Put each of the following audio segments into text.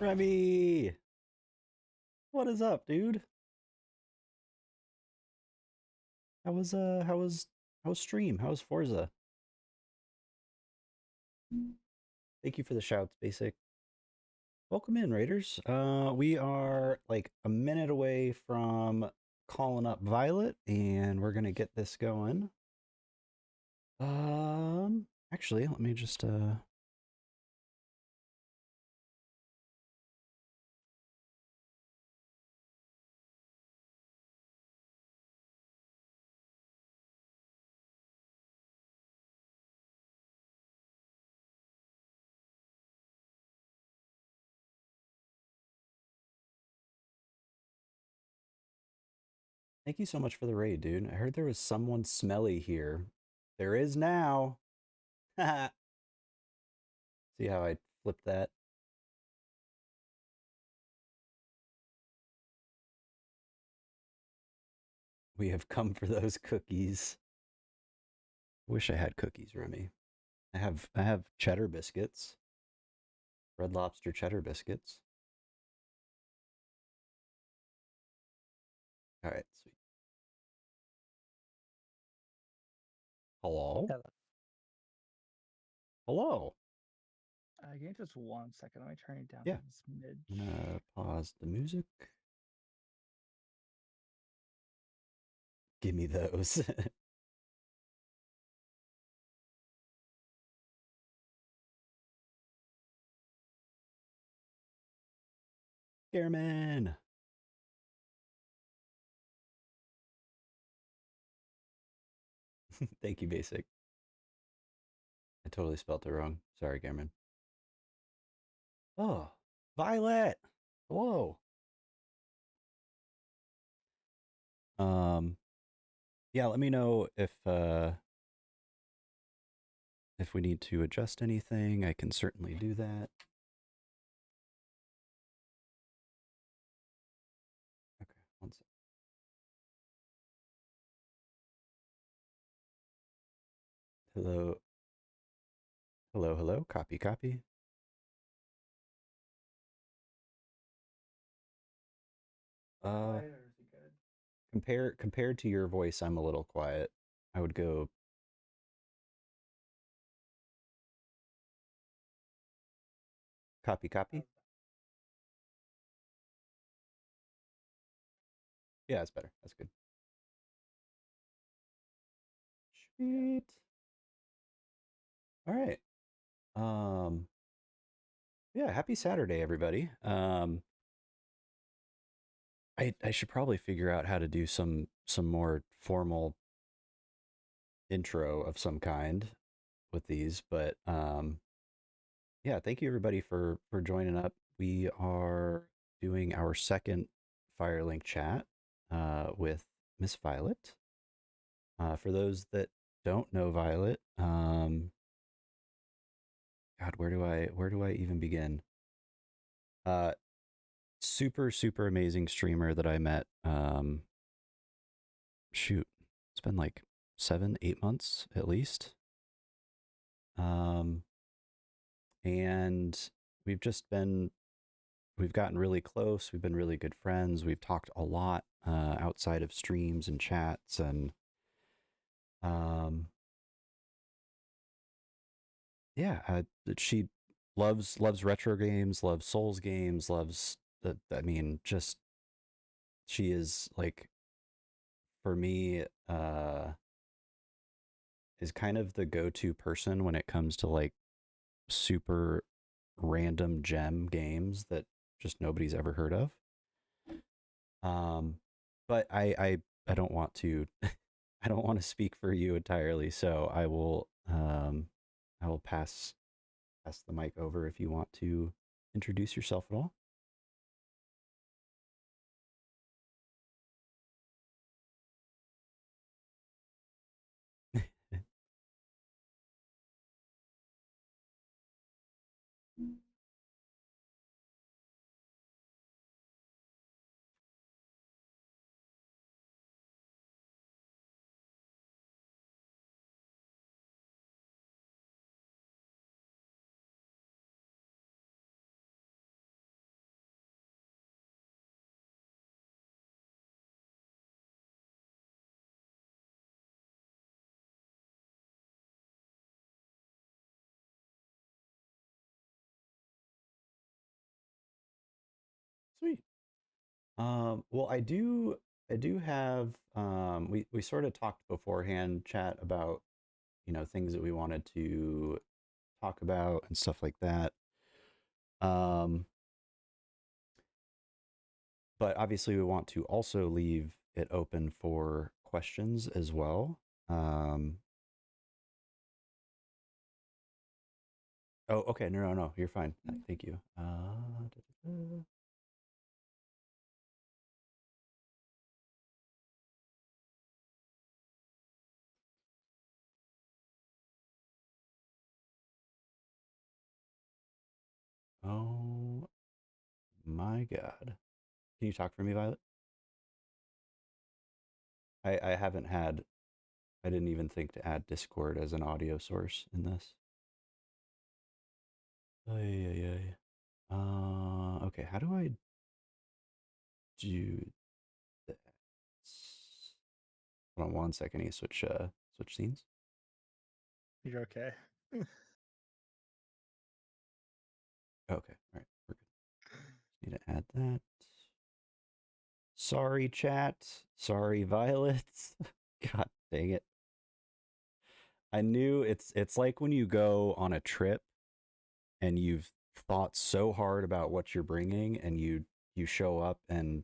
Remy! What is up, dude? How was stream? How was Forza? Thank you for the shouts, Basic. Welcome in, Raiders. We are like a minute away from calling up Violet, and we're gonna get this going. Actually, let me just thank you so much for the raid, dude. I heard there was someone smelly here. There is now. See how I flipped that? We have come for those cookies. Wish I had cookies, Remy. I have cheddar biscuits. Red Lobster cheddar biscuits. All right, sweet. Hello? Hello. Hello. Give me just 1 second. Let me turn it down Yeah. a smidge. I'm gonna pause the music. Give me those. Scareman. Thank you, Basic. I totally spelt it wrong. Sorry, Gamerman. Oh, Violet. Hello. Yeah, let me know if we need to adjust anything. I can certainly do that. Okay, one sec. Hello. Hello, hello. Copy, copy. Quiet or is he good? Compared to your voice, I'm a little quiet. I would go copy, copy. Yeah, that's better. That's good. Sweet. All right. Um, yeah, happy Saturday, everybody. I should probably figure out how to do some more formal intro of some kind with these, but yeah, thank you everybody for joining up. We are doing our second Firelink chat with Miss Violet. For those that don't know Violet, God, where do I even begin? Uh, super amazing streamer that I met. Shoot, it's been like 7, 8 months at least. Um, and we've just been we've gotten really close. We've been really good friends. We've talked a lot outside of streams and chats, and um, yeah, she loves retro games, loves Souls games, loves the. I mean, just she is like for me is kind of the go-to person when it comes to like super random gem games that just nobody's ever heard of. Um, but I don't want to I don't want to speak for you entirely, so I will pass the mic over if you want to introduce yourself at all. Well, I do have we sort of talked beforehand, chat about things that we wanted to talk about and stuff like that. Um, but obviously we want to also leave it open for questions as well. Um, oh, okay, no, you're fine. Thank you. Oh my God. Can you talk for me, Violet? I haven't had, I didn't even think to add Discord as an audio source in this. Ay, ay, ay. Okay, how do I do that? Hold on one second. I need to switch scenes. You're okay. Okay, all right, we're good. Just need to add that. Sorry, chat. Sorry, Violet. God dang it. I knew it's like when you go on a trip and you've thought so hard about what you're bringing and you show up and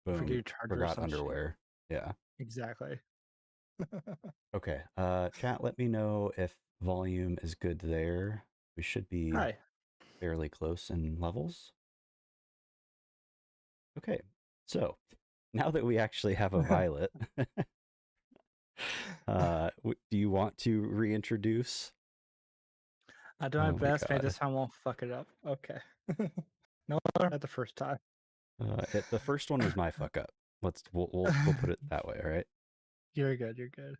Forget boom, your charger or forgot some shit. underwear. Yeah. Exactly. Okay. Chat, let me know if volume is good there. We should be Hi. fairly close in levels. Okay. So now that we actually have a Violet, do you want to reintroduce? I do my Oh my best. Maybe God. this time I won't fuck it up. Okay. No, at the first time. The first one was my fuck up. We'll put it that way. All right. You're good. You're good.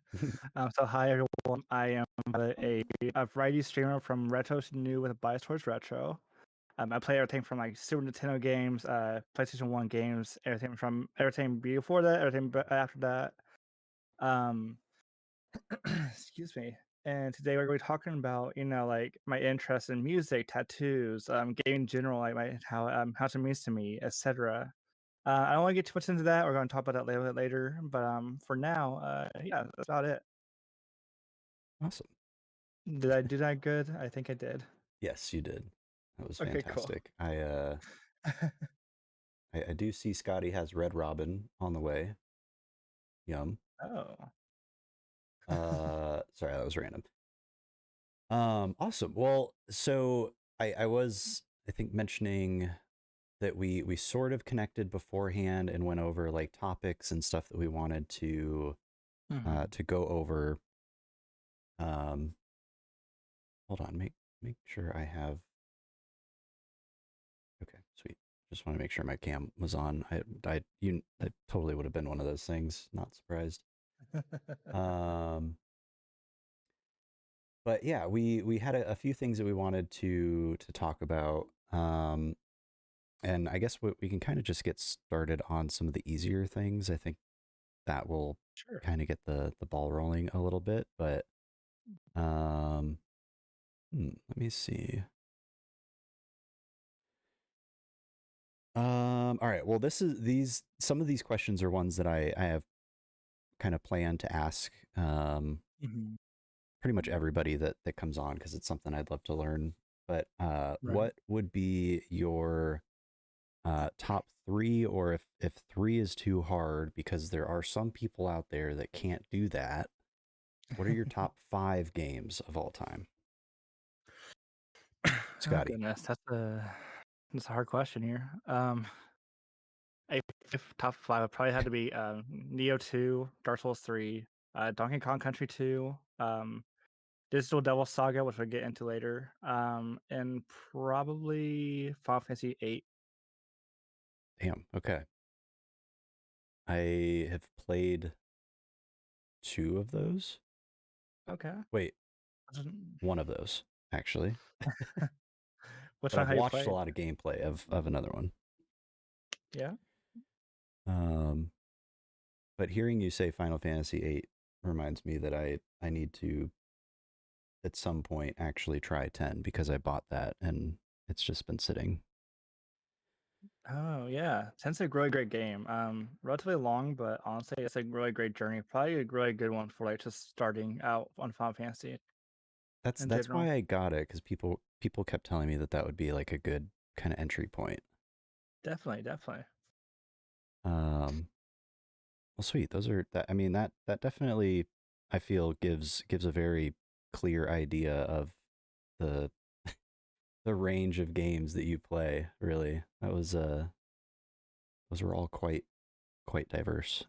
So hi everyone. I am a variety streamer from retro to new with a bias towards retro. I play everything from like Super Nintendo games, PlayStation One games, everything before that, everything after that. Um, excuse me. And today we're going to be talking about, like my interest in music, tattoos, gaming in general, like how it means to me, etc. I don't want to get too much into that. We're going to talk about that a little bit later. But for now, yeah, that's about it. Awesome. Did I do that good? I think I did. Yes, you did. That was Okay, cool. fantastic. I do see Scotty has Red Robin on the way. Yum. Oh. Sorry, that was random. Awesome. Well, so I was I think mentioning that we sort of connected beforehand and went over like topics and stuff that we wanted Hmm. to go over. Um, hold on, make sure I have. Okay, sweet. Just want to make sure my cam was on. That totally would have been one of those things. Not surprised. Um, but yeah, we had a few things that we wanted to talk about. And I guess we can kind of just get started on some of the easier things. I think that will Sure. kind of get the ball rolling a little bit. But um, let me see. All right. Well, this is these some of these questions are ones that I have kind of planned to ask Hmm. pretty much everybody that comes on because it's something I'd love to learn. But Right. what would be your top three, or if three is too hard, because there are some people out there that can't do that. What are your top five games of all time, Oh Scotty? goodness, that's a hard question here. If top five, it probably had to be Neo 2, Dark Souls 3, Donkey Kong Country 2, Digital Devil Saga, which we'll get into later, and probably Final Fantasy 8. Damn. Okay, I have played two of those. Okay. Wait, Wasn't- one of those actually, Which but one I've have you watched a played? lot of gameplay of another one. Yeah. Um, but hearing you say Final Fantasy VIII reminds me that I need to at some point actually try 10 because I bought that and it's just been sitting. Oh yeah, Tensei a really great game. Relatively long, but honestly, it's a really great journey. Probably a really good one for like just starting out on Final Fantasy in That's general. why I got it, because people kept telling me that that would be like a good kind of entry point. Definitely, definitely. Um, well, sweet. Those are that. I mean, that definitely I feel gives a very clear idea of the the range of games that you play. Really, that was those were all quite diverse.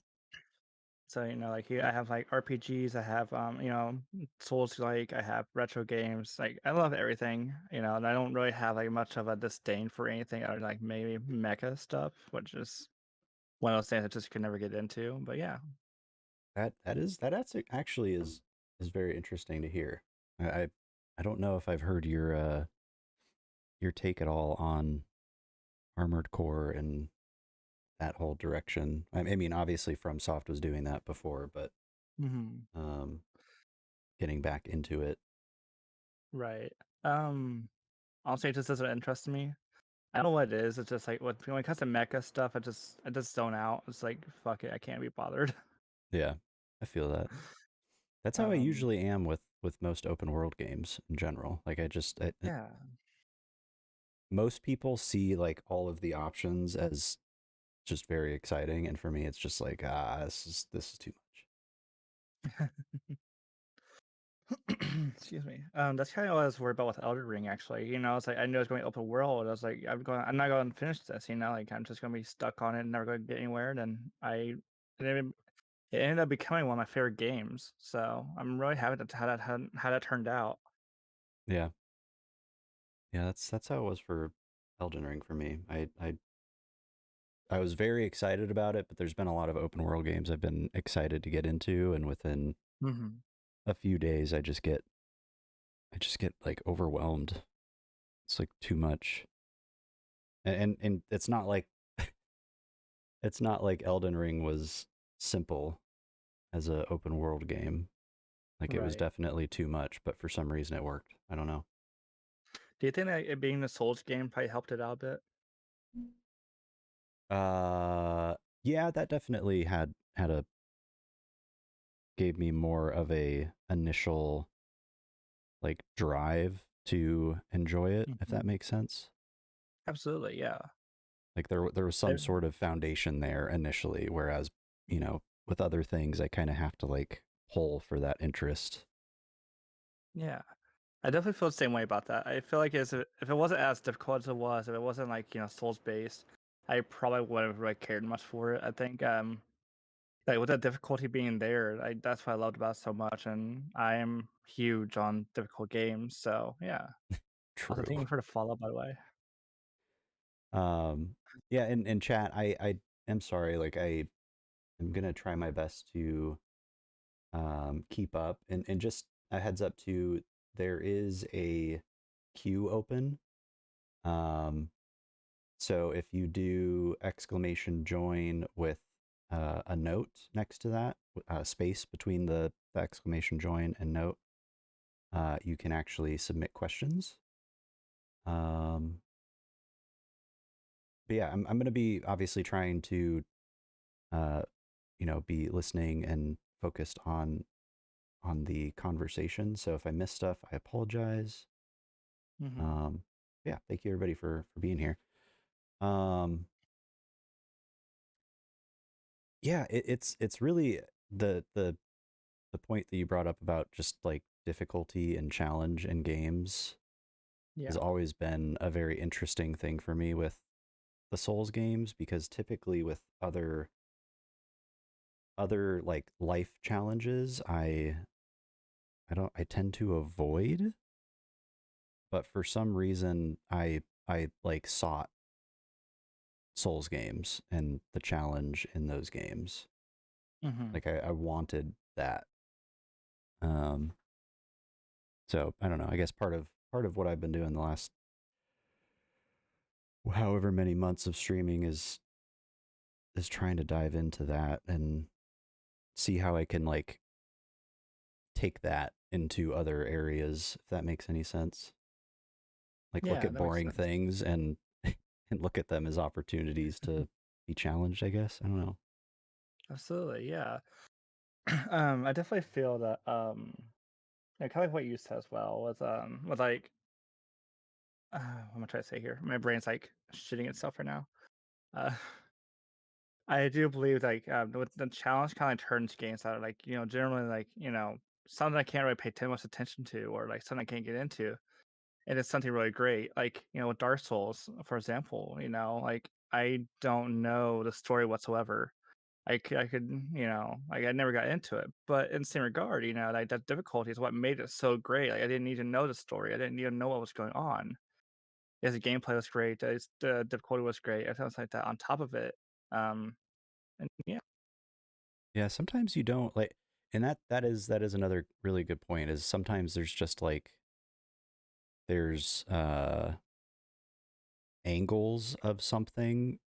So like here I have like RPGs, I have Souls like, I have retro games. Like I love everything, and I don't really have like much of a disdain for anything other than like maybe mecha stuff, which is one of those things I just could never get into. But yeah. Actually is very interesting to hear. I I don't know if I've heard your take at all on Armored Core and that whole direction. I mean, obviously, FromSoft was doing that before, but Hmm. um, getting back into it, Right. Um, Honestly, it just doesn't interest me. I don't know what it is. It's just like when it comes to mecha stuff, I just zone out. It's like fuck it, I can't be bothered. yeah, I feel that. That's how I Um, usually am with most open world games in general. Like yeah, most people see like all of the options as just very exciting, and for me, it's just like this is too much. excuse me. That's kind of what I was worried about with Elder Ring. Actually, it's like I knew it was going to be open world. I was like, I'm not going to finish this. Like I'm just going to be stuck on it and never going to get anywhere. And it ended up becoming one of my favorite games. So I'm really happy to how that turned out. Yeah, yeah, that's how it was for Elden Ring for me. I was very excited about it, but there's been a lot of open world games I've been excited to get into, and within Hmm. a few days, I just get like overwhelmed. It's like too much, and it's not like Elden Ring was simple as a open world game. Like it was Right. definitely too much, but for some reason it worked. I don't know. Do you think that it being the Souls game probably helped it out a bit? Uh, yeah, that definitely had a gave me more of a initial like drive to enjoy it, if that Hmm. makes sense. Absolutely, yeah. Like there was some I- sort of foundation there initially, whereas with other things I kind of have to like pull for that interest. yeah. I definitely feel the same way about that. I feel like if it wasn't as difficult as it was, if it wasn't like Souls based, I probably wouldn't have really cared much for it. I think like with the difficulty being there, that's what I loved about it so much, and I am huge on difficult games. So yeah. Also, thank True. you for the follow, by the way. Um, yeah, in chat, I am sorry. Like I am gonna try my best to keep up, and just a heads up too. There is a queue open. Um, so if you do exclamation join with a note next to that, space between the exclamation join and note, you can actually submit questions. Um, but yeah, I'm going to be obviously trying to, uh, be listening and focused on the conversation. So if I miss stuff, I apologize. Hmm. Um, yeah, thank you everybody for being here. Um, yeah, it's really the point that you brought up about just like difficulty and challenge in games has Yeah. always been a very interesting thing for me with the Souls games, because typically with other like life challenges, I tend to avoid, but for some reason I like sought Souls games and the challenge in those games. Hmm. Like I wanted that. Um, so I don't know. I guess part of what I've been doing the last however many months of streaming is trying to dive into that and see how I can like take that into other areas, if that makes any sense. Like look Yeah, at that makes boring sense. things and and look at them as opportunities to be challenged, I guess. I don't know. Absolutely, yeah. I definitely feel that yeah, kind of like what you said as well with like what am I trying to say here? My brain's like shitting itself right now. Uh, I do believe like with the challenge kind of turns games that are like generally like something I can't really pay too much attention to or like something I can't get into, and it's something really great. Like with Dark Souls, for example, like I don't know the story whatsoever. I could, like I never got into it. But in the same regard, like that difficulty is what made it so great. Like I didn't need to know the story. I didn't even know what was going on. Yes, the gameplay was great. The difficulty was great. Everything else like that on top of it. And yeah. Yeah, sometimes you don't like, and that is another really good point. Is sometimes there's just like there's angles of something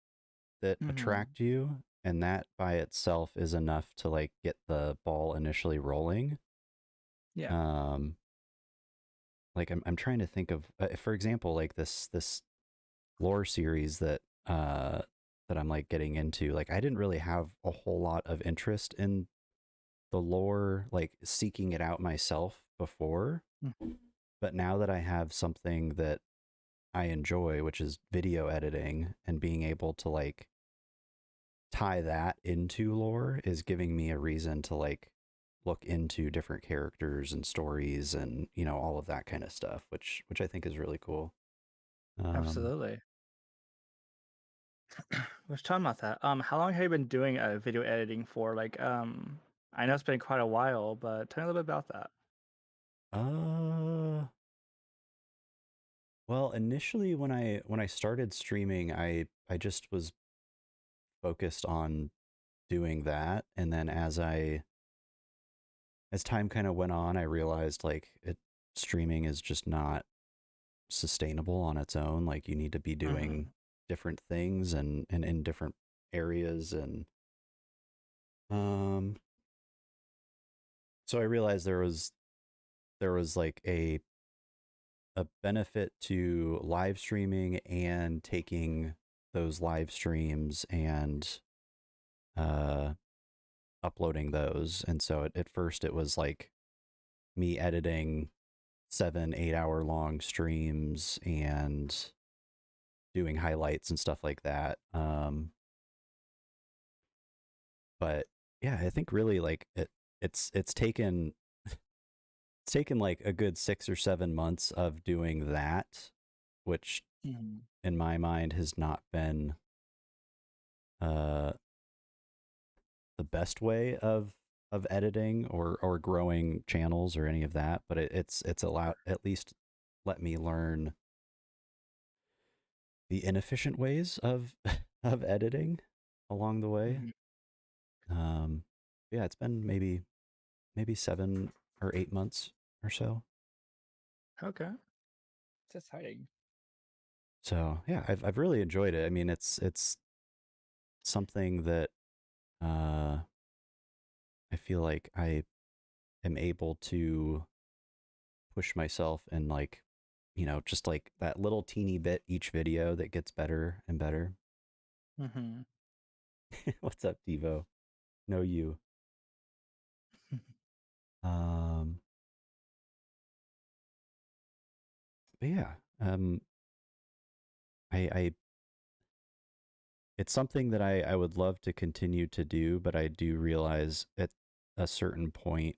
that Hmm. attract you, and that by itself is enough to like get the ball initially rolling. Yeah. Um, like I'm trying to think of, for example, like this lore series that I'm like getting into. Like I didn't really have a whole lot of interest in the lore, like seeking it out myself before. Mhm. But now that I have something that I enjoy, which is video editing, and being able to like tie that into lore is giving me a reason to like look into different characters and stories and all of that kind of stuff, which I think is really cool. Um, Absolutely. Let's talk about that. How long have you been doing video editing for? Like, I know it's been quite a while, but tell me a little bit about that. uh, well, initially when I started streaming, I just was focused on doing that, and then as time kind of went on, I realized like streaming is just not sustainable on its own. Like you need to be doing Hmm. different things and in different areas, and um so I realized there was like a benefit to live streaming and taking those live streams and uh uploading those. And so at first it was like me editing 7 8 hour long streams and doing highlights and stuff like that. But yeah, I think really like it's taken it's taken like a good 6 or 7 months of doing that, which Hmm. in my mind has not been uh the best way of editing or growing channels or any of that, but it's allowed at least let me learn the inefficient ways of of editing along the way. Hmm. Um, yeah, it's been maybe 7 or 8 months or so. Okay. It's exciting. So yeah, I've really enjoyed it. I mean, it's something that uh, I feel like I am able to push myself and like just like that little teeny bit each video that gets better and better. Hmm. What's up, Devo? No, you. Um, but yeah, I it's something that I would love to continue to do, but I do realize at a certain point,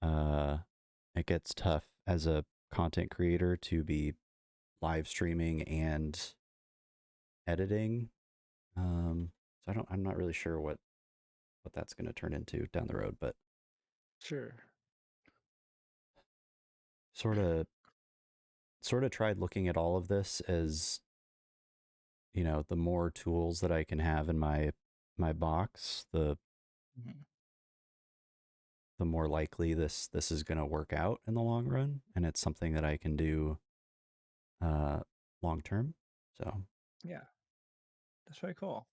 uh, it gets tough as a content creator to be live streaming and editing. So I'm not really sure what that's going to turn into down the road, but Sure. sort of sort of tried looking at all of this as the more tools that I can have in my box, Hmm. the more likely this is going to work out in the long run, and it's something that I can do uh long term. So Yeah, that's very cool.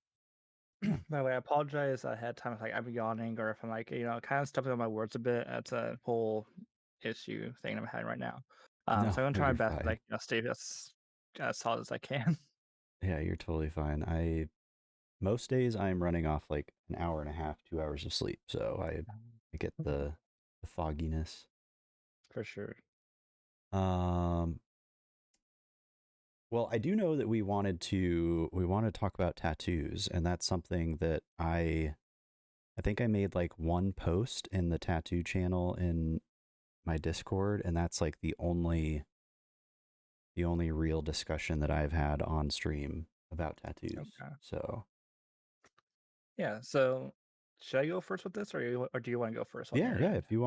yeah. By the way, I apologize ahead of time if like I'm yawning or if I'm like kind of stumbling on my words a bit. That's a whole issue thing I'm having right now. No, So I'm gonna no, try my you're best to fine. like stay as solid as I can. Yeah, you're totally fine. I most days I'm running off like an hour and a half, 2 hours of sleep, so I get the fogginess. For sure. Um, well, I do know that we want to talk about tattoos, and that's something that I think I made like one post in the tattoo channel in my Discord, and that's like the only real discussion that I've had on stream about tattoos. Okay. So Yeah. So, should I go first with this, or do you want to go first on yeah, your yeah. end? If you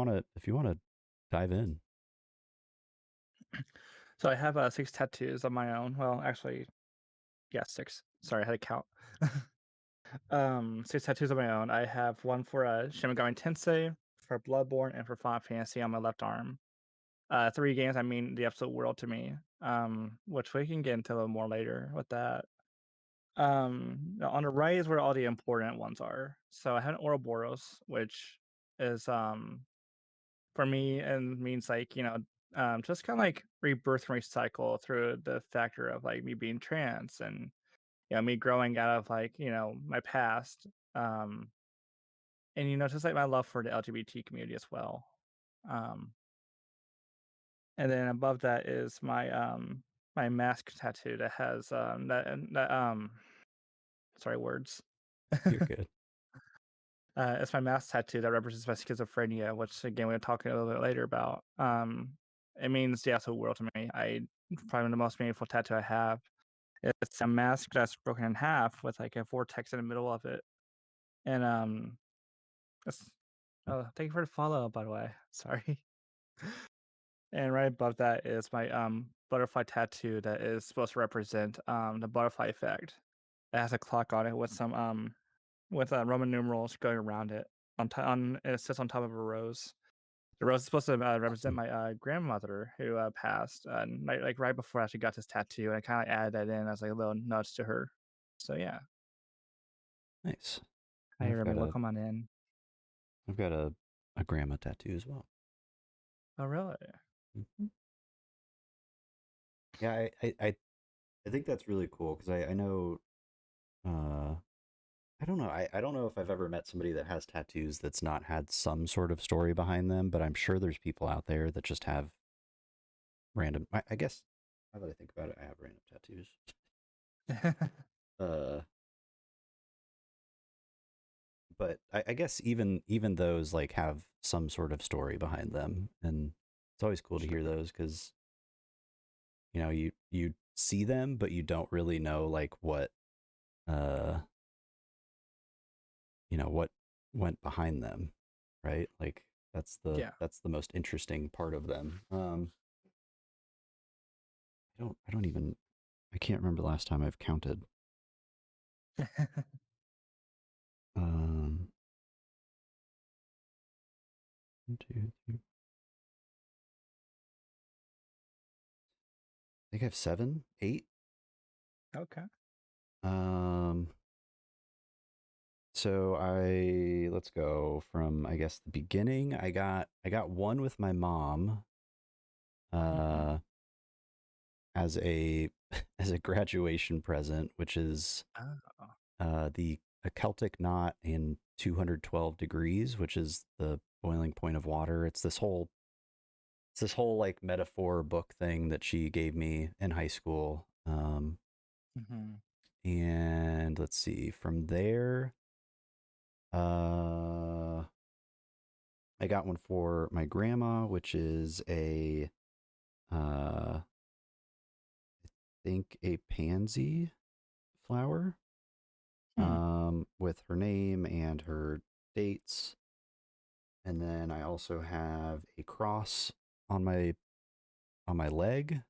wanna dive in, So I have 6 tattoos of my own. Well, actually, yeah, 6. Sorry, I had to count. 6 tattoos of my own. I have one for Shin Megami Tensei, for Bloodborne, and for Final Fantasy on my left arm. 3 games I mean the absolute world to me. Which we can get into a little more later with that. On the right is where all the important ones are. So I have an Ouroboros, which is for me and means like just kind of like rebirth and recycle through the factor of like me being trans and me growing out of like my past, um and just like my love for the LGBT community as well. um and then above that is my mask tattoo that has that sorry, words. you're good. It's my mask tattoo that represents my schizophrenia, which again we're talking a little bit later about. It means the absolute world to me. I Probably the most meaningful tattoo I have. It's a mask that's broken in half with like a vortex in the middle of it, and it's, oh, thank you for the follow, by the way. Sorry. And right above that is my butterfly tattoo that is supposed to represent the butterfly effect. It has a clock on it with some with Roman numerals going around it. It sits on top of a rose. The rose is supposed to represent my grandmother who passed, and like right before I actually got this tattoo, and I kind of added that in as like a little nudge to her. So yeah, Nice. hi Remy, welcome on in. I've got a grandma tattoo as well. Oh really? Mhm. Yeah, I think that's really cool because I know uh I don't know. I don't know if I've ever met somebody that has tattoos that's not had some sort of story behind them, but I'm sure there's people out there that just have random. I guess now that I think about it, I have random tattoos. Uh, but I guess even those like have some sort of story behind them, and it's always cool to hear Sure. those because you see them, but you don't really know like uh what went behind them, right? Like Yeah. that's the most interesting part of them. I don't even I can't remember the last time I've counted. Um, 1, 2, 3. I think I have 7, 8. Okay. Um, so let's go from I guess the beginning. I got one with my mom, Hmm. uh, as a as a graduation present, which is Oh. the a Celtic knot in 212 degrees, which is the boiling point of water. It's this whole like metaphor book thing that she gave me in high school. Hmm. And let's see, from there, uh, I got one for my grandma, which is I think a pansy flower, Hmm. with her name and her dates. And then I also have a cross on my leg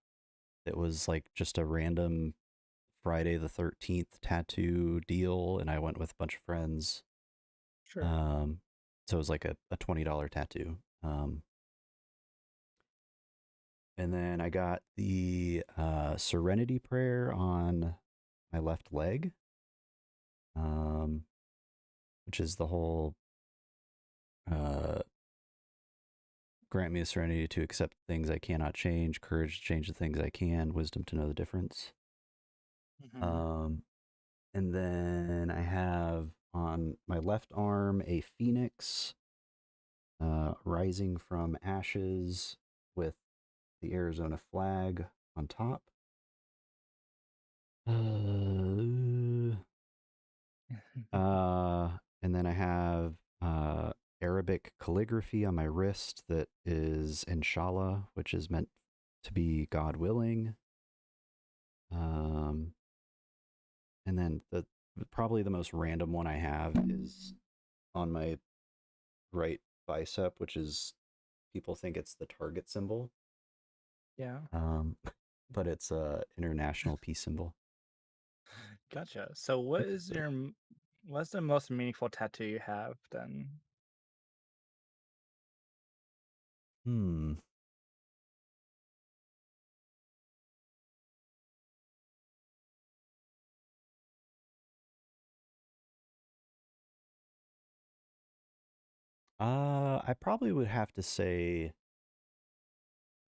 that was like just a random Friday the 13th tattoo deal, and I went with a bunch of friends. Sure. Um, so it was like a $20 tattoo. And then I got the Serenity Prayer on my left leg, um, which is the whole uh, grant me the serenity to accept things I cannot change, courage to change the things I can, wisdom to know the difference. Mhm. Um, and then I have on my left arm a phoenix rising from ashes with the Arizona flag on top. Uh, and then I have Arabic calligraphy on my wrist that is Inshallah, which is meant to be God willing. Um, and then probably the most random one I have is on my right bicep, which is people think it's the target symbol, Yeah. but it's a international peace symbol. Gotcha. So what's the most meaningful tattoo you have then? Hmm. I probably would have to say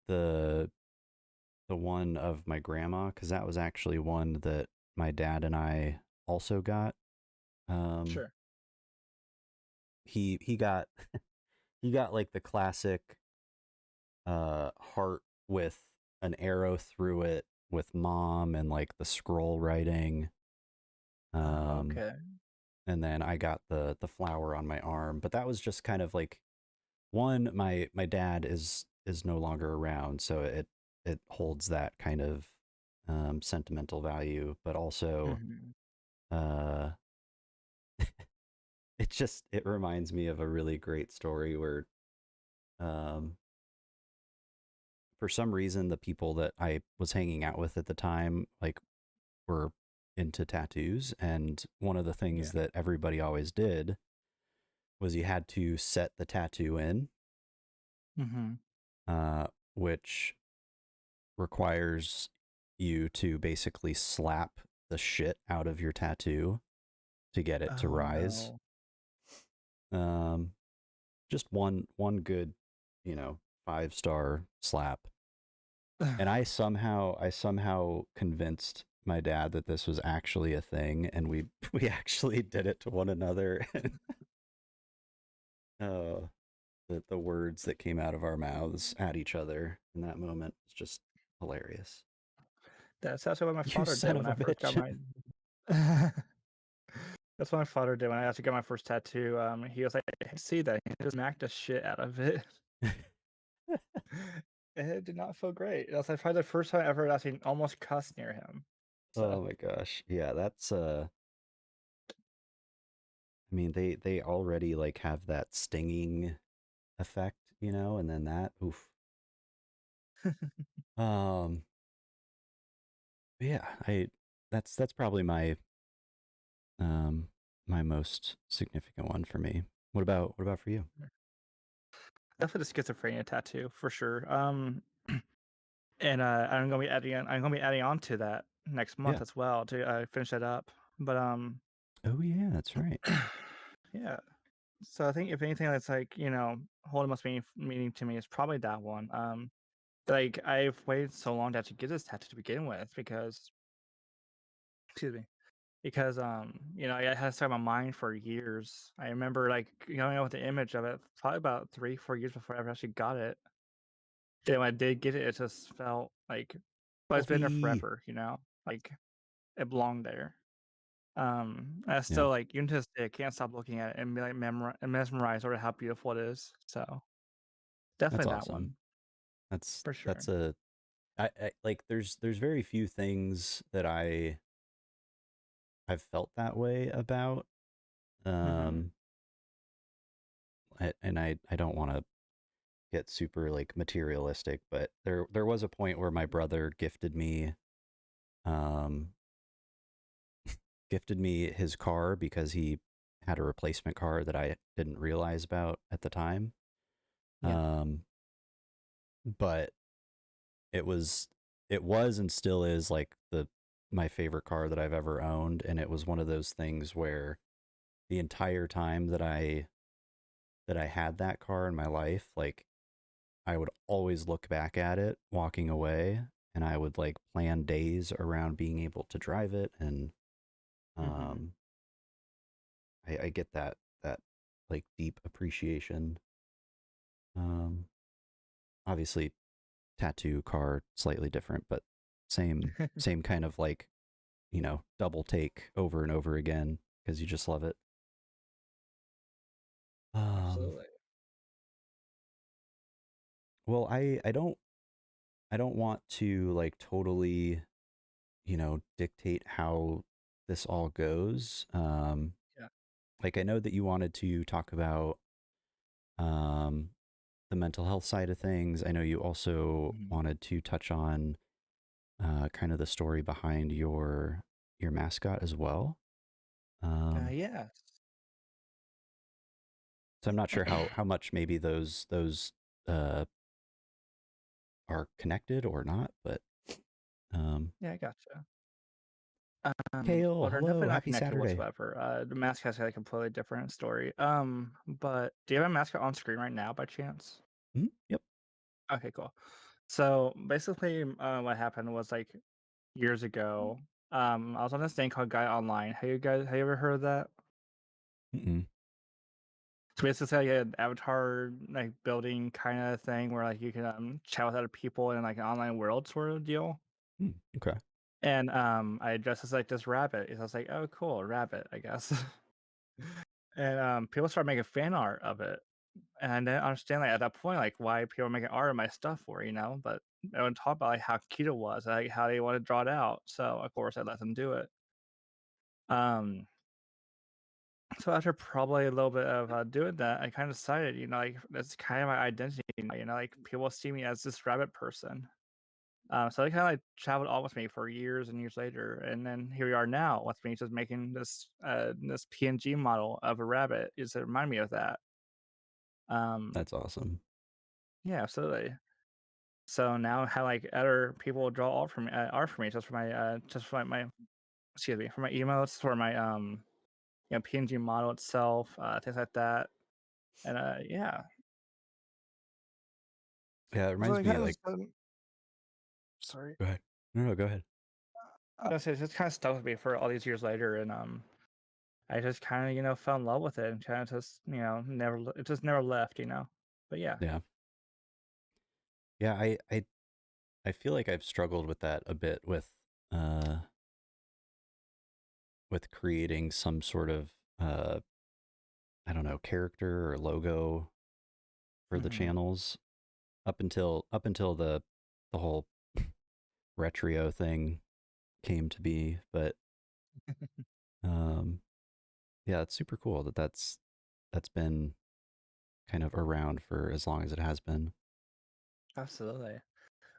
the the one of my grandma because that was actually one that my dad and I also got. Um, Sure. he got he got like the classic heart with an arrow through it with mom and like the scroll writing. Oh, Um, okay. and then I got the flower on my arm, but that was just kind of like one my dad is no longer around, so it holds that kind of sentimental value, but also Mhm. uh it reminds me of a really great story where um for some reason the people that I was hanging out with at the time like were into tattoos, and one of the things Yeah. that everybody always did was you had to set the tattoo in, Mhm. uh which requires you to basically slap the shit out of your tattoo to get it to Oh, rise. no. Um, just one good, 5-star slap. And I somehow convinced my dad that this was actually a thing, and we we actually did it to one another. And uh, the words that came out of our mouths at each other in that moment was just hilarious. That's actually what my You father did son when of a I first got bitch. my That's what my father did when I actually got my first tattoo. He was like, "Hey, see that?" He just smacked the shit out of it. It did not feel great. That's like probably the first time I ever actually almost cussed near him. So, Oh my gosh. Yeah, that's I mean they already like have that stinging effect, and then that oof. Um yeah, I that's probably um my most significant one for me. What about for you? definitely the schizophrenia tattoo for sure. And I'm gonna be adding on to that next month Yeah. as well to finish that up. But Oh yeah, that's right. yeah. So I think if anything that's like holding most meaning to me is probably that one. Like I've waited so long to actually get this tattoo to begin with because excuse me because I had to start my mind for years. I remember like going out with the image of it probably about 3-4 years before I ever actually got it. Then when I did get it, it just felt like, but it's been there Wolfie. forever. Like it belonged there. I Yeah, still like even to this day, I can't stop looking at it and be like mesmerized over how beautiful it is. So that's definitely that awesome. one That's for sure. that's a I like there's very few things that I've felt that way about. Hmm. Um and I don't want to get super like materialistic, but there was a point where my brother um gifted me his car because he had a replacement car that I didn't realize about at the time. Yeah. Um but it was it was and still is like the my favorite car that I've ever owned, and it was one of those things where the entire time that I had that car in my life, like I would always look back at it walking away and I would like plan days around being able to drive it, and Mm-hmm. um, I get that like deep appreciation. Um, Obviously, tattoo car slightly different, but same kind of like double take over and over again because you just love it. Um, Absolutely. well, I don't want to like totally dictate how this all goes. Yeah. Like I know that you wanted to talk about um the mental health side of things. I know you also Mhm. wanted to touch on kind of the story behind your mascot as well. Um, Yes. so I'm not sure how much maybe those uh, are connected or not, but Yeah, I gotcha. Kale, Well, they're hello, definitely not happy connected Saturday. whatsoever. The mascot's got a completely different story. But do you have a mascot on screen right now by chance? Yep. Okay, cool. So basically, what happened was like years ago. I was on this thing called Guy Online. Have you ever heard of that? Mm-mm. So basically, like an avatar like building kind of thing where like you can chat with other people in like an online world sort of deal. Okay. And I dressed as like this rabbit. So I was like, oh, cool, rabbit, I guess. And people started making fan art of it, and I didn't understand like at that point like why people were making art of my stuff for, you know. But I would talk about like how cute it was, like how they want to draw it out. So of course I let them do it. Um, so after probably a little bit of doing that, I kind of decided, you know, like that's kind of my identity. You know, like people see me as this rabbit person. So they kind of like traveled on with me for years and years later, and then here we are now with me just making this PNG model of a rabbit. Is to remind me of that. Um, That's awesome. yeah, absolutely. So now how like other people draw art for me just for my excuse me, for my emotes, for my PNG model itself, things like that. And yeah. Yeah, it So reminds it me kind of like just sorry. go ahead. No, go ahead. It just kind of stuck with me for all these years later, and I just kind of fell in love with it and kind of just it just never left, you know. But yeah. Yeah. Yeah, I feel like I've struggled with that a bit uh with creating some sort of uh I don't know, character or logo for the Hmm. channels up until the whole retro thing came to be, but um yeah, it's super cool that that's been kind of around for as long as it has been. Absolutely.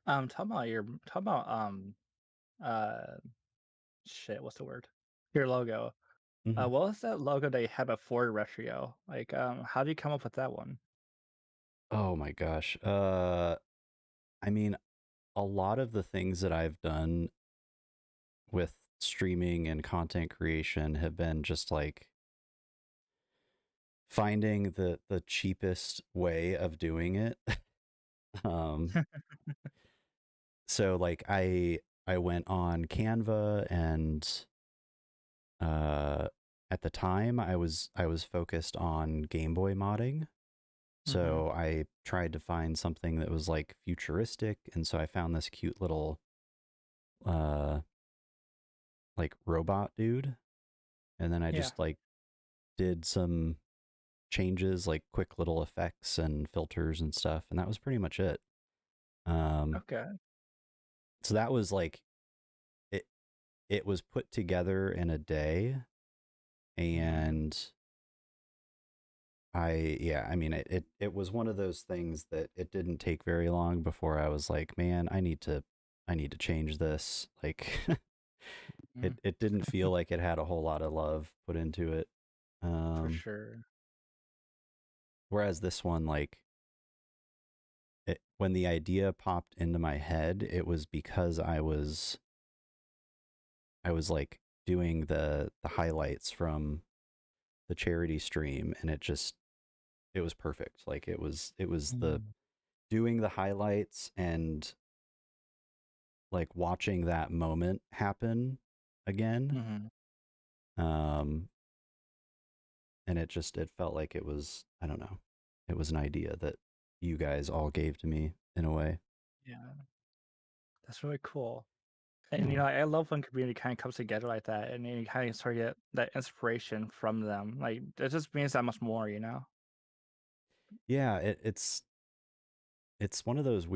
Talk about uh shit. What's the word? Your logo. Hmm. What was that logo that you had before Retrio? Like, how do you come up with that one? Oh my gosh. I mean, a lot of the things that I've done with streaming and content creation have been just like finding the cheapest way of doing it. um so like I went on Canva, and uh at the time I was focused on Game Boy modding. Mm-hmm. So I tried to find something that was like futuristic, and so I found this cute little uh like robot dude, and then I Yeah. just like did some changes, like quick little effects and filters and stuff, and that was pretty much it. Um Okay. so that was like it it was put together in a day, Mm-hmm. and I mean it was one of those things that it didn't take very long before I was like, man, I need to change this. Like Mm, it didn't feel like it had a whole lot of love put into it. for Um sure. Whereas this one, like when the idea popped into my head, it was because I was like doing the highlights from the charity stream, and it was perfect. Like it was the Mm. doing the highlights and like watching that moment happen again. Mm-hmm. Um, and it felt like it was, I don't know, it was an idea that you guys all gave to me in a way. Yeah, that's really cool. And Yeah. I love when community kind of comes together like that, and you kind of sort of get that inspiration from them. Like it just means that much more, you know? Yeah, it's one of those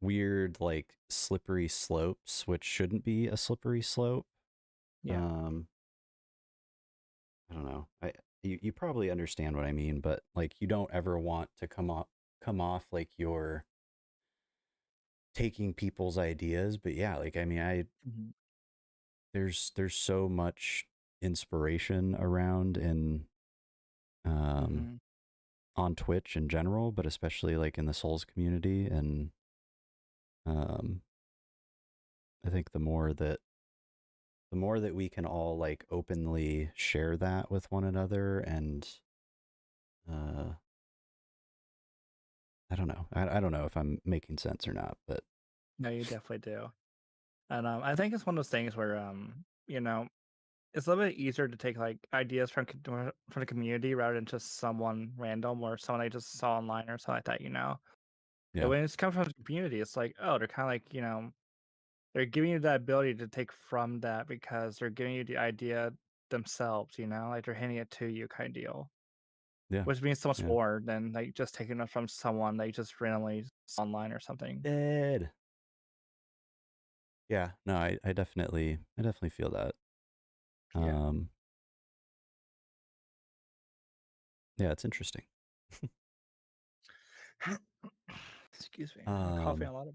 weird like slippery slopes which shouldn't be a slippery slope. Yeah. Um I don't know. You probably understand what I mean, but like you don't ever want to come off like you're taking people's ideas, but yeah, like I mean I Mm-hmm. there's so much inspiration around in um Mm-hmm. on Twitch in general, but especially like in the Souls community. And um I think the more that we can all like openly share that with one another, and uh I don't know. I don't know if I'm making sense or not, but No, you definitely do. And I think it's one of those things where it's a little bit easier to take like ideas from the community rather than just someone random or someone I just saw online or something like that. And yeah, when it's coming from the community, it's like, oh, they're kind of like they're giving you that ability to take from that because they're giving you the idea themselves. Like they're handing it to you, kind of deal. yeah, Which means so much yeah. more than like just taking it from someone they just randomly saw online or something. Dead. Yeah, no, I definitely feel that. Yeah. Um, yeah, it's interesting. Excuse me. I'm coughing Um, a lot.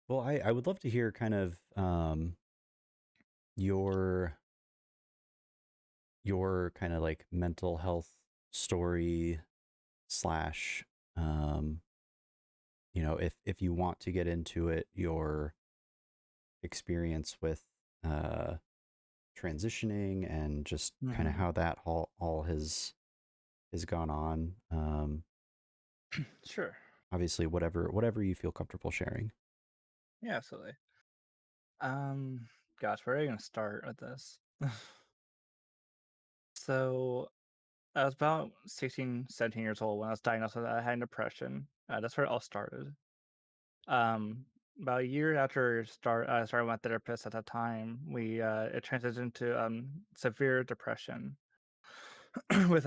well, I would love to hear kind of your your kind of like mental health story slash um if you want to get into it, your experience with uh transitioning and just kind of Hmm. how that all has gone on. Sure. Obviously whatever you feel comfortable sharing. Yeah, absolutely. Um, Gosh, where are you gonna start with this? So I was about 16, 17 years old when I was diagnosed with I had depression. That's where it all started. Um, about a year after I started with my therapist at that time, we it transitioned to severe depression with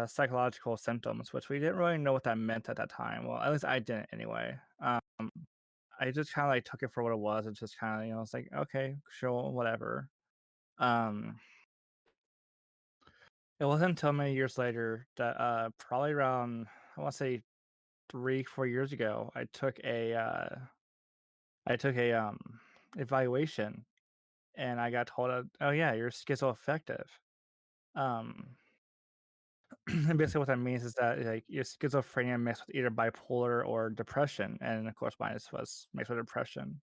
psychological symptoms, which we didn't really know what that meant at that time. Well, at least I didn't anyway. I just kind of like took it for what it was. It's just kind of it's like okay, sure, whatever. Um, it wasn't until many years later that probably around I want to say 3, 4 years ago, I took a evaluation and I got told, oh yeah, you're schizoaffective. Um, and basically what that means is that like your schizophrenia mixed with either bipolar or depression, and of course mine was mixed with depression.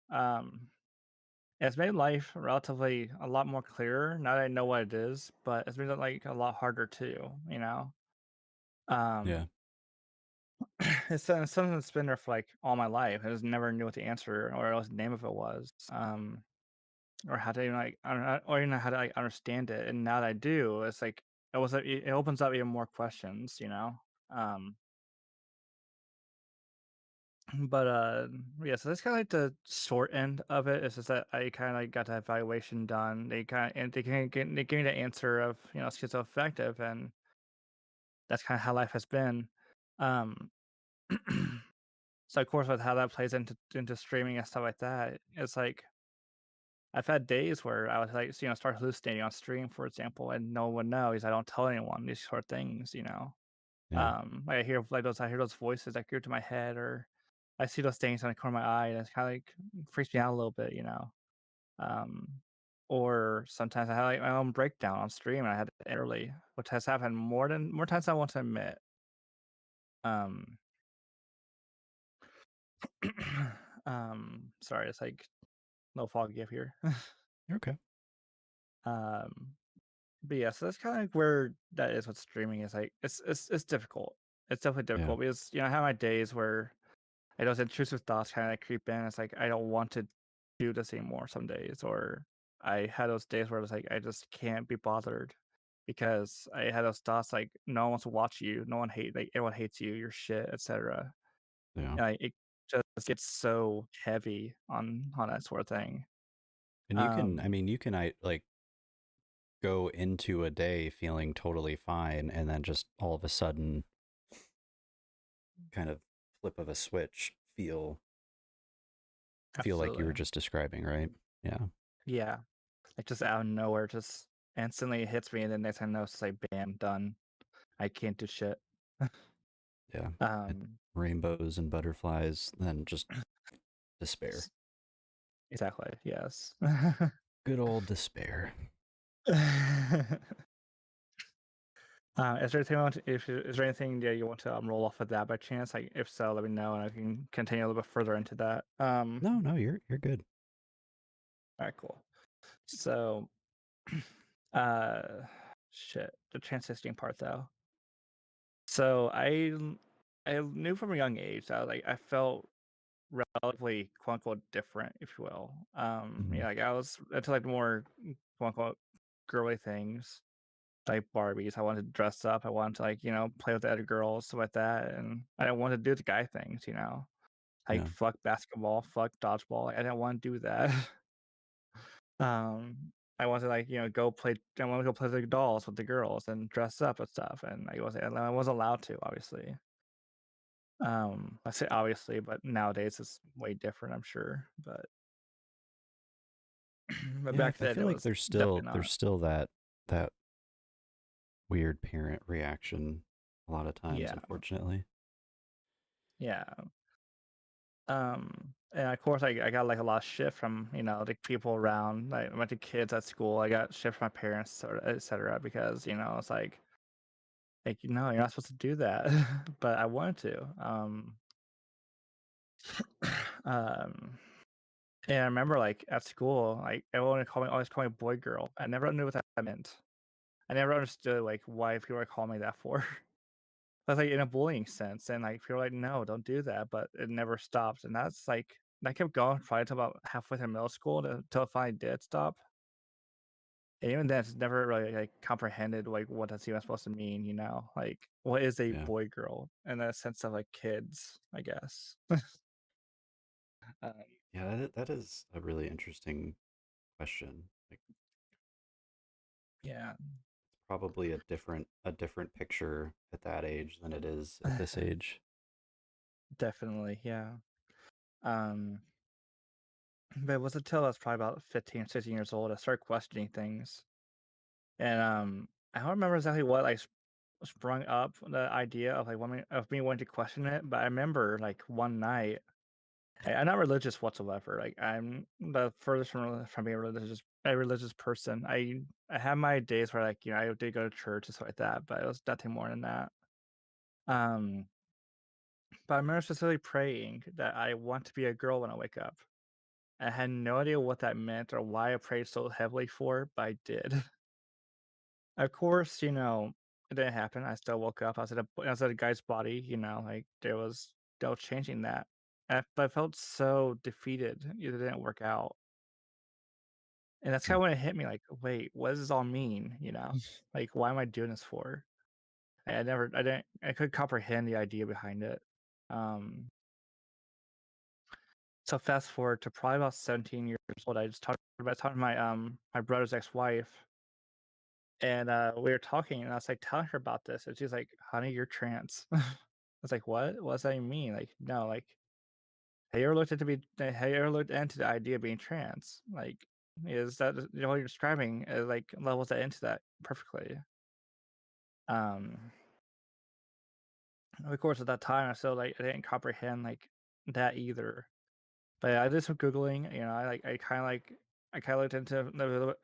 It's made life relatively a lot more clearer now that I know what it is, but it's made it like a lot harder too. Yeah. Um, it's something that's been there for like all my life. I just never knew what the answer or else the name of it was. Or how to even like I don't know, or even how to like understand it. And now that I do, it's like it opens up even more questions. Um, but yeah, so that's kind of like the short end of it. It's just that I kind of like got that evaluation done. They gave me the answer of schizoaffective, and that's kind of how life has been. Um, so of course with how that plays into streaming and stuff like that, it's like I've had days where I would like start hallucinating on stream, for example, and no one would know because I don't tell anyone these sort of things. Yeah. Like I hear those voices that go to my head, or I see those things on the corner of my eye, and it's kind of like freaks me out a little bit. Um, or sometimes I have like my own breakdown on stream, and I had it early, which has happened more times than I want to admit. Um, sorry, it's like no foggy up here. You're okay. um, But yeah, so that's kind of like where that is with streaming is like it's difficult. It's definitely Yeah. difficult because I have my days where those intrusive thoughts kind of like creep in. It's like I don't want to do this anymore some days, or I had those days where it's like I just can't be bothered because I had those thoughts like no one wants to watch you, no one hate like everyone hates you, you're shit, etc. Yeah. And it just gets so heavy on that sort of thing. And you can, I Um, mean, you can like go into a day feeling totally fine and then just all of a sudden kind of flip of a switch feel like you Absolutely, were just describing, right? Yeah. yeah. Like just out of nowhere, just instantly hits me, and then next thing I know, it's like bam, done. I can't do shit. Yeah. And um, rainbows and butterflies, then just despair. s- exactly. Yes. Good old despair. Is there anything is there anything that you want to roll off of that by chance? Like, if so, let me know, and I can continue a little bit further into that. No, no, you're good. All right, cool. So, uh, shit, the transitioning part though. So I knew from a young age that like I felt relatively quote unquote different, if you will. Hmm. Yeah, like I was into like more quote unquote girly things, like Barbies. I wanted to dress up. I wanted to like, play with the other girls, stuff like that. And I didn't want to do the guy things, like Yeah. fuck basketball, fuck dodgeball. Like, I didn't want to do that. I wanted to like, go play. I want to go play with the dolls with the girls and dress up and stuff. And I wasn't allowed to, obviously. I say obviously, but nowadays it's way different, I'm sure. But but Yeah, back I then feel it like was definitely there's not. still that weird parent reaction a lot of times, Yeah, unfortunately. yeah. And of course I got like a lot of shit from, the people around. Like I went to kids at school. I got shit from my parents or etc. because, it's like, no, you're not supposed to do that. But I wanted to. Um and I remember like at school, like everyone would always call me boy girl. I never knew what that meant. I never understood like why people are calling me that for. That's like in a bullying sense, and like people are like, no, don't do that, but it never stopped, and that's like that kept going probably till about halfway through middle school till it finally did stop. And even then, it's never really like comprehended like what that's even supposed to mean. Like what is a Yeah. boy girl in the sense of like kids, I guess. um, Yeah, that is a really interesting question. Like yeah, probably a different picture at that age than it is at this age. definitely, yeah. Um, but it wasn't until I was probably about 15, 16 years old I started questioning things. And I don't remember exactly what like sprung up the idea of like of me wanting to question it, but I remember like one night. I'm not religious whatsoever. Like I'm the furthest from being a religious person. I have my days where like I did go to church and stuff like that, but it was nothing more than that. Um, but I remember specifically praying that I want to be a girl when I wake up. I had no idea what that meant or why I prayed so heavily for, but I did. Of course, it didn't happen. I still woke up. I was at a guy's body, like there was no changing that. But I felt so defeated. It didn't work out. And that's Hmm. kind of when it hit me like, wait, what does this all mean? Like, why am I doing this for? I couldn't comprehend the idea behind it. Um, so fast forward to probably about 17 years old. I just talking to my brother's ex-wife, and we were talking, and I was like telling her about this, and she's like, "Honey, you're trans." I was like, "What? What does that even mean?" Like, no, like, have you ever looked into the idea of being trans? Like, is that what you're describing? Like levels that into that perfectly. Um, of course, at that time, I still like I didn't comprehend like that either. But I did some googling. I kind of looked into it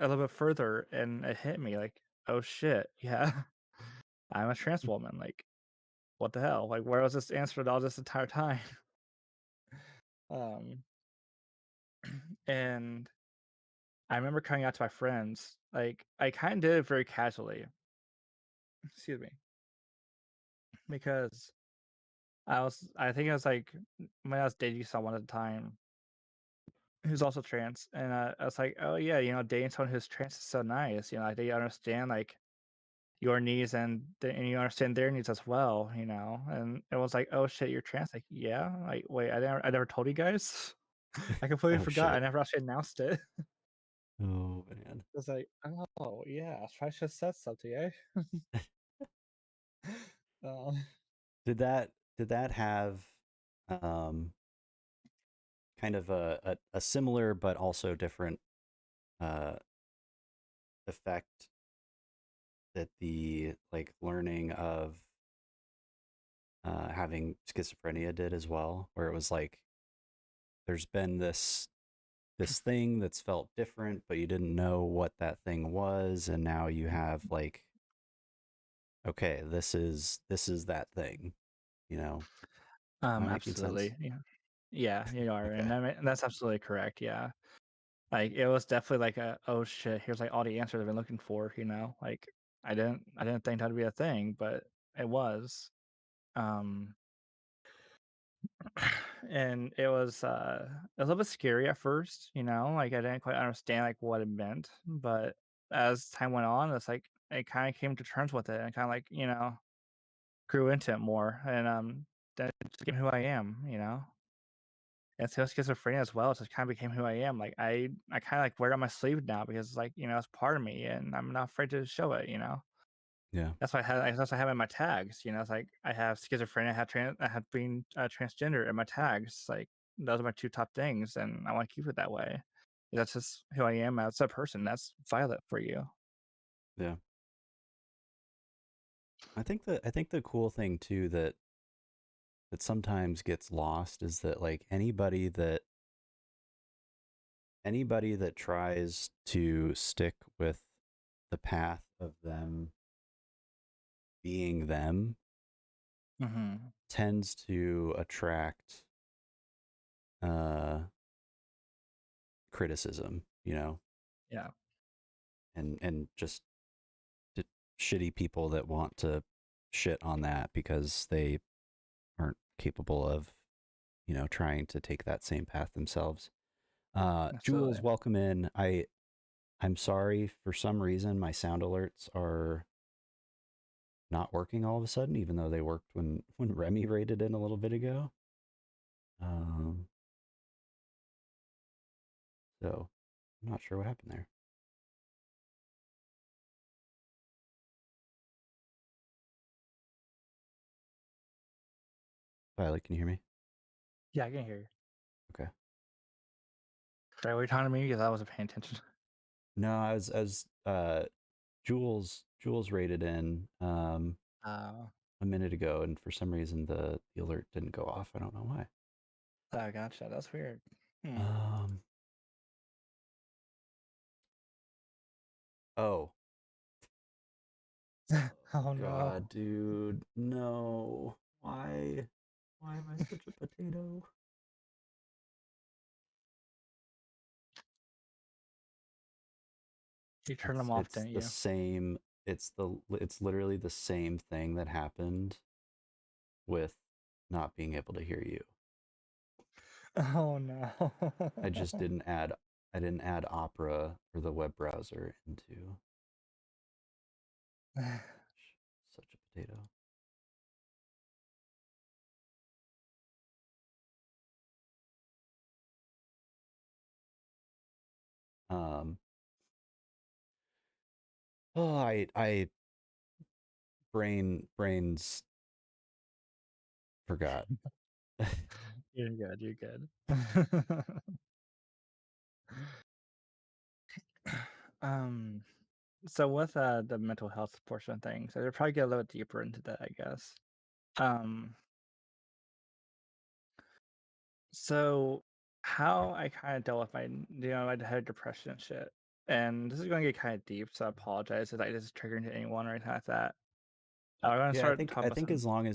a little bit further, and it hit me like, oh shit, yeah, I'm a trans woman. Like, what the hell? Like, where was this answered all this entire time? Um, and I remember coming out to my friends. Like, I kind of did it very casually. Excuse me, because I think I was like when I was dating someone at the time who's also trans, and I was like, oh yeah, dating someone who's trans is so nice. Like they understand like your needs and you understand their needs as well. And it was like, oh shit, you're trans. Like yeah, like wait, I never told you guys. I completely Oh forgot. I shit. never actually announced it. Oh man. It's like, oh yeah, I should have said something, eh? Uh, Did that have um kind of a similar but also different uh effect that the like learning of having schizophrenia did as well, where it was like there's been this thing that's felt different, but you didn't know what that thing was, and now you have like, okay, this is that thing, you know. Am I making sense? absolutely, yeah, yeah, you are, Okay. and that's absolutely correct. Yeah, like it was definitely like a oh shit, here's like all the answers I've been looking for. Like I didn't think that'd be a thing, but it was. Um, and it was a little bit scary at first. Like I didn't quite understand like what it meant, but as time went on, it's like I kind of came to terms with it and kind of like grew into it more, and that just became who I am. And so schizophrenia as well just kind of became who I am. Like I kind of like wear it on my sleeve now because it's like it's part of me, and I'm not afraid to show it. Yeah. That's why I have it in my tags. It's like I have schizophrenia, I have being transgender in my tags. Like those are my two top things, and I want to keep it that way. That's just who I am as a person. That's Violet for you. Yeah. I think the cool thing too that sometimes gets lost is that like anybody that tries to stick with the path of them being them Hmm. tends to attract uh criticism, Yeah, and just d- shitty people that want to shit on that because they aren't capable of, trying to take that same path themselves. Jules, absolutely. welcome in. I'm sorry, for some reason my sound alerts are not working all of a sudden, even though they worked when Remy raided in a little bit ago. Um, so I'm not sure what happened there. Violet, can you hear me? Yeah, I can hear you. Okay. Sorry, were you talking to me? Because I wasn't paying attention. No, I was Jules raided in Uh, a minute ago, and for some reason the alert didn't go off. I don't know why. I gotcha. That's weird. Hmm. Um. Oh. Oh Oh no. God, dude, no. Why? Why am I such a potato? You turned It's them off, it's didn't the you? same. It's literally the same thing that happened with not being able to hear you. Oh no. I didn't add Opera or the web browser into such a potato. Um oh I brains forgot. You're good. You're good. um. So with the mental health portion of things, I'd probably get a little deeper into that, I guess. Um. So how I kind of dealt with I had depression and shit. And this is going to get kind of deep, so I apologize if I just triggered into anyone or anything like that. I'm going to Yeah, I start think talking I about think some. as long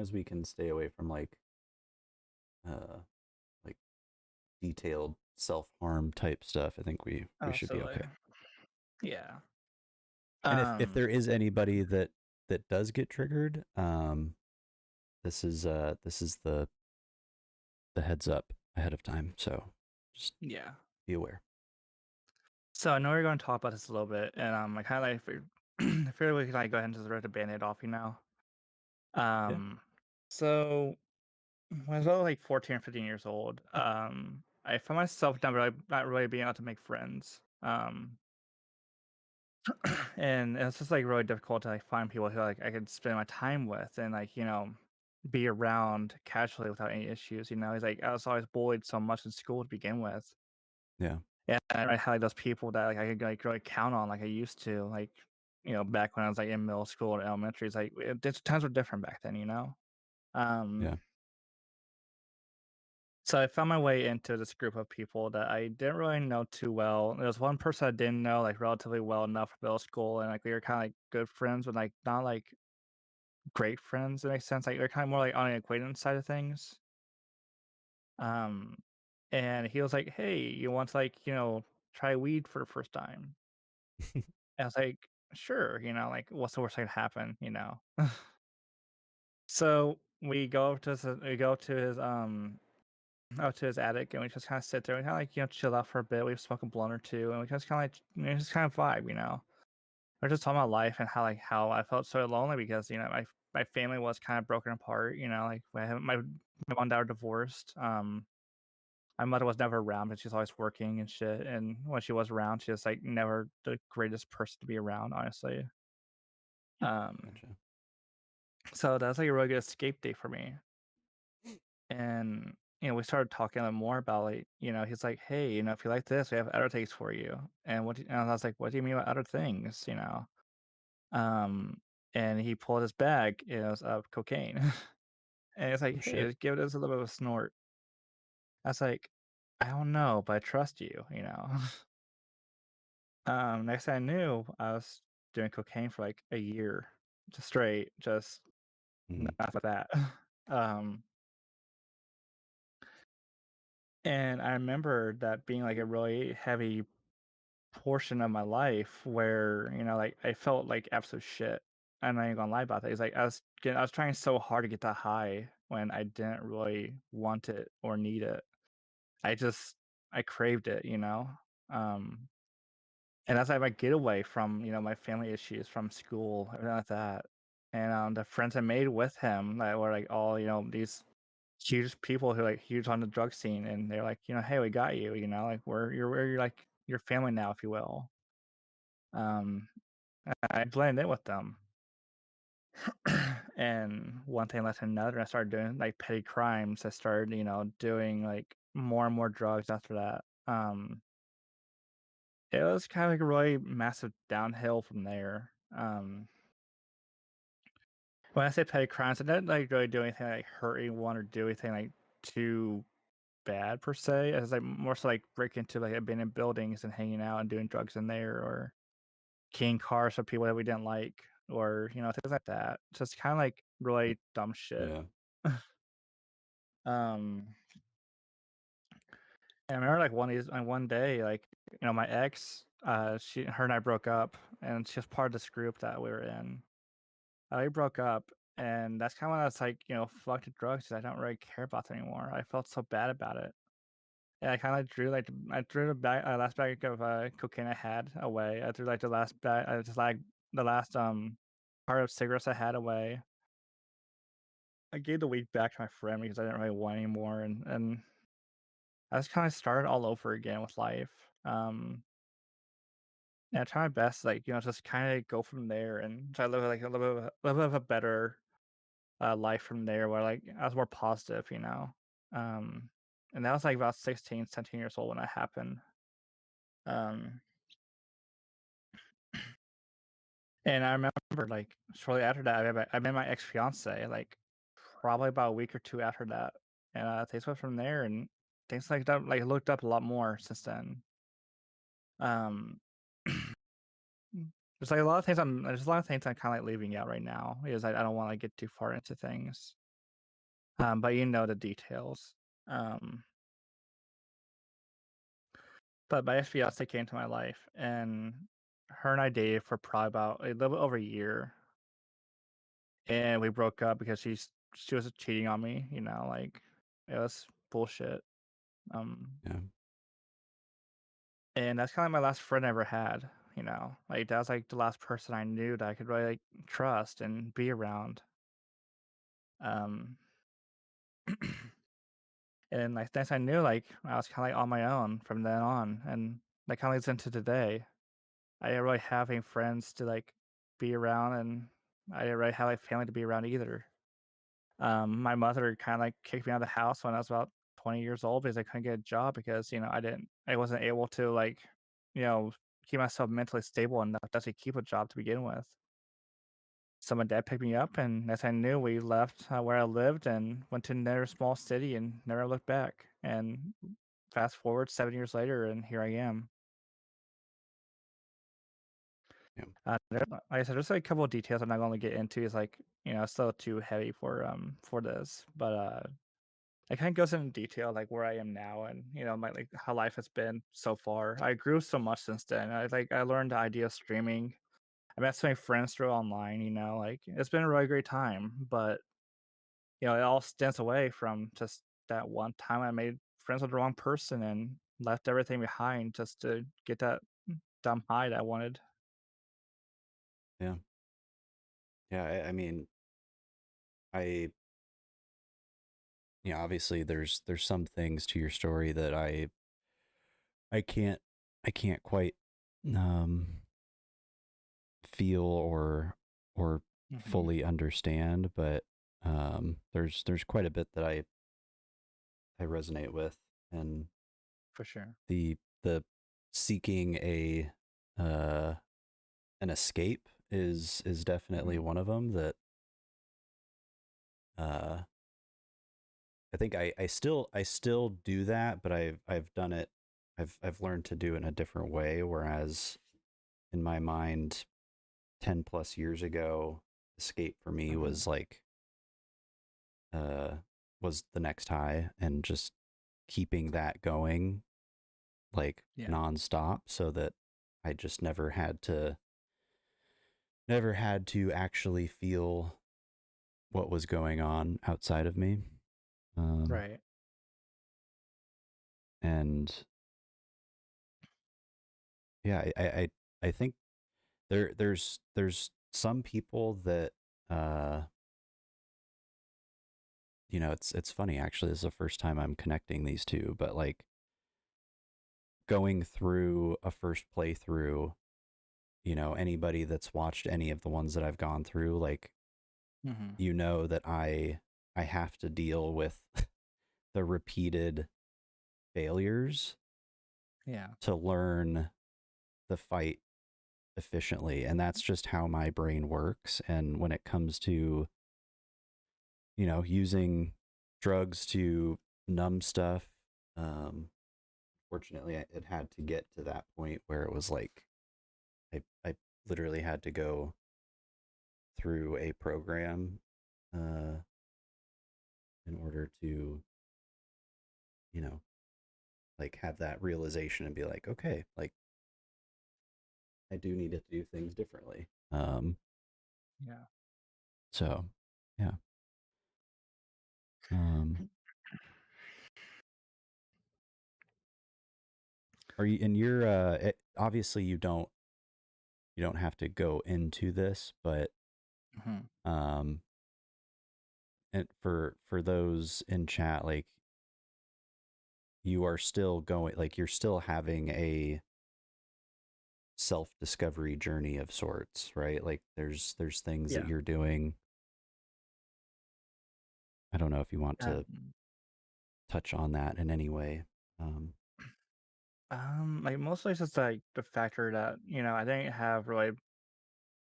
as we can stay away from uh like detailed self-harm type stuff, I think we should be Absolutely. okay. Yeah. And if Um. there is anybody that does get triggered, this is the heads up ahead of time. So just Yeah. be aware. So I know we're going to talk about this a little bit, and I kind of like I figured we could like go ahead and just rip the band-aid off, you know. Yeah. So when I was about like 14 or 15 years old, I found myself not really being able to make friends. And it's just like really difficult to like find people who like I could spend my time with and like, be around casually without any issues. He's like I was always bullied so much in school to begin with. Yeah. Yeah, and I had like those people that like I could like really count on like I used to, like, back when I was like in middle school or elementary. It's like times were different back then. Um Yeah. so I found my way into this group of people that I didn't really know too well. There was one person I didn't know like relatively well enough for middle school, and like we were kind of like good friends, but like not like great friends. It makes sense. Like they're kind of more like on the acquaintance side of things. Um, and he was like, "Hey, you want to like try weed for the first time?" And I was like, "Sure." Like what's the worst that could happen? So we go to his out to his attic, and we just kind of sit there and kind of like chill out for a bit. We smoke a blunt or two, and we just kind of like just kind of vibe. We're just talking about life and how I felt so lonely because my family was kind of broken apart. Like my mom and dad were divorced. My mother was never around, but she's always working and shit. And when she was around, she was like never the greatest person to be around, honestly. Um, Gotcha. so that's like a really good escape date for me. And we started talking a little more about like he's like, hey, if you like this, we have other things for you. And I was like, what do you mean by other things? Um, and he pulled his bag, it was of cocaine. And it's Oh like, hey, shit. let's give this a little bit of a snort. I was like, I don't know, but I trust you. Next thing I knew, I was doing cocaine for like a year, just straight, just Mm-hmm. not like that. Um, and I remember that being like a really heavy portion of my life where like I felt like absolute shit. I'm not even gonna lie about that. It's like I was trying so hard to get that high when I didn't really want it or need it. I just I craved it. Um, and that's like my getaway from my family issues from school, everything like that. And the friends I made with him that were like all these huge people who like huge on the drug scene, and they're like hey, we got you, like we're like your family now, if you will. Um, I blended in with them. And one thing led to another. I started doing like petty crimes. I started, doing like more and more drugs after that. It was kind of like a really massive downhill from there. When I say petty crimes, I didn't like really do anything like hurt anyone or do anything like too bad per se. It's like more so like break into like abandoned buildings and hanging out and doing drugs in there, or keying cars for people that we didn't like, or things like that. Just kind of like really dumb shit. Yeah. um and I remember like one day, like my ex, her and I broke up, and she was part of this group that we were in. We broke up, and that's kind of when I was like, fuck the drugs, 'cause I don't really care about it anymore. I felt so bad about it. And I kind of I threw the last bag of cocaine I had away. I threw like the last bag, just like the last part of cigarettes I had away. I gave the weed back to my friend because I didn't really want anymore, and I just kind of started all over again with life. And I try my best, like just kind of go from there and try to live like a little bit of a better life from there, where like I was more positive. Um, and that was like about 16, 17 years old when that happened. Um, and I remember like shortly after that, I met my ex fiance like probably about a week or two after that, and things went from there, and things like that like looked up a lot more since then. Um, there's like a lot of things there's a lot of things I'm kind of like leaving out right now because I don't want to get too far into things. But the details. Um, but my ex fiance came to my life, and her and I dated for probably about a little bit over a year, and we broke up because she was cheating on me, you know, like it was bullshit. Um, Yeah. and that's kind of my last friend I ever had, you know, like that was like the last person I knew that I could really like trust and be around. Um, and like things I knew, like I was kind of like on my own from then on, and that kind of leads into today. I didn't really have any friends to like be around, and I didn't really have like family to be around either. My mother kind of like kicked me out of the house when I was about 20 years old because I couldn't get a job because you know I wasn't able to like you know keep myself mentally stable enough to actually keep a job to begin with. So my dad picked me up, and as I knew, we left where I lived and went to another small city and never looked back. And fast forward 7 years later, and here I am. Yeah. Like I said, there's like a couple of details I'm not going to get into. Is like you know, it's still too heavy for this, but it kind of goes into detail like where I am now and you know my like how life has been so far. I grew so much since then. I learned the idea of streaming. I met so many friends through online. You know, like it's been a really great time, but you know it all stems away from just that one time I made friends with the wrong person and left everything behind just to get that dumb high that I wanted. Yeah. Yeah. I mean, I obviously there's some things to your story that I can't I can't quite um feel or Hmm. fully understand, but there's quite a bit that I resonate with, and For sure. the seeking a uh an escape is definitely Hmm. one of them that uh I think I still do that, but I've done it. I've learned to do it in a different way. Whereas in my mind, 10 plus years ago, escape for me Hmm. was like uh was the next high, and just keeping that going like Yeah. nonstop, so that I just never had to actually feel what was going on outside of me. Um, Right. and yeah, I think there's some people that uh it's funny, actually. This is the first time I'm connecting these two, but like going through a first playthrough, anybody that's watched any of the ones that I've gone through, like, Hmm. that I have to deal with the repeated failures Yeah. to learn the fight efficiently, and that's just how my brain works. And when it comes to using drugs to numb stuff, um fortunately it had to get to that point where it was like I literally had to go through a program uh in order to you know like have that realization and be like, okay, like I do need to do things differently. Yeah. So yeah. um are you in your obviously you don't have to go into this, but Hmm. um and for those in chat, like, you are still going, like, you're still having a self-discovery journey of sorts, right? Like there's things that Yeah. you're doing. I don't know if you want to Um, touch on that in any way. like mostly it's just like the factor that you know I didn't have really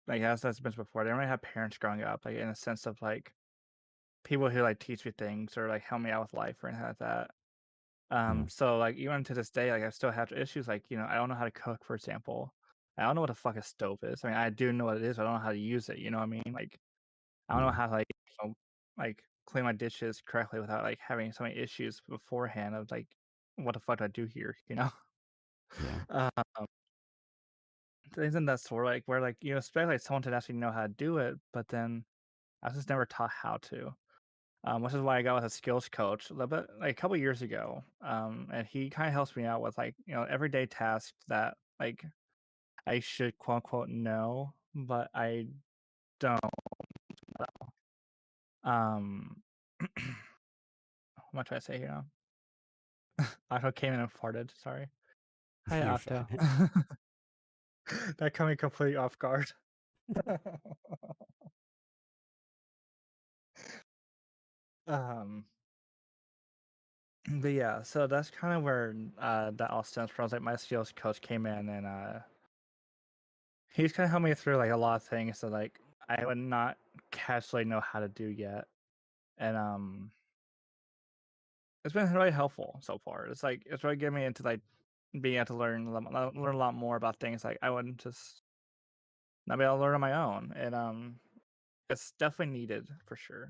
like as mentioned before, I didn't really have parents growing up, like in a sense of like people who like teach me things or like help me out with life or anything like that. Yeah. So like even to this day, like I still have issues. Like you know, I don't know how to cook, for example. I don't know what the fuck a stove is. I mean, I do know what it is, but I don't know how to use it. You know what I mean? Like I don't know Yeah. how to like clean my dishes correctly without like having so many issues beforehand of like what the fuck do I do here? You know? Yeah. Um, things in that sort, like where like you know, expect like someone to actually know how to do it, but then I was just never taught how to. which is why I got with a skills coach a little bit like a couple years ago. And he kind of helps me out with like everyday tasks that like I should quote unquote know, but I don't. Um, what should I say here? Octo came in and farted. Sorry. Hi, You're Octo. fine. That caught me completely off guard. um, but yeah, so that's kind of where that all stems from. Like my skills coach came in and he's kind of helped me through like a lot of things that like I would not casually know how to do yet, and it's been really helpful so far. It's like it's really getting me into like being able to learn a lot more about things like I wouldn't just not be able to learn on my own, and it's definitely needed for sure.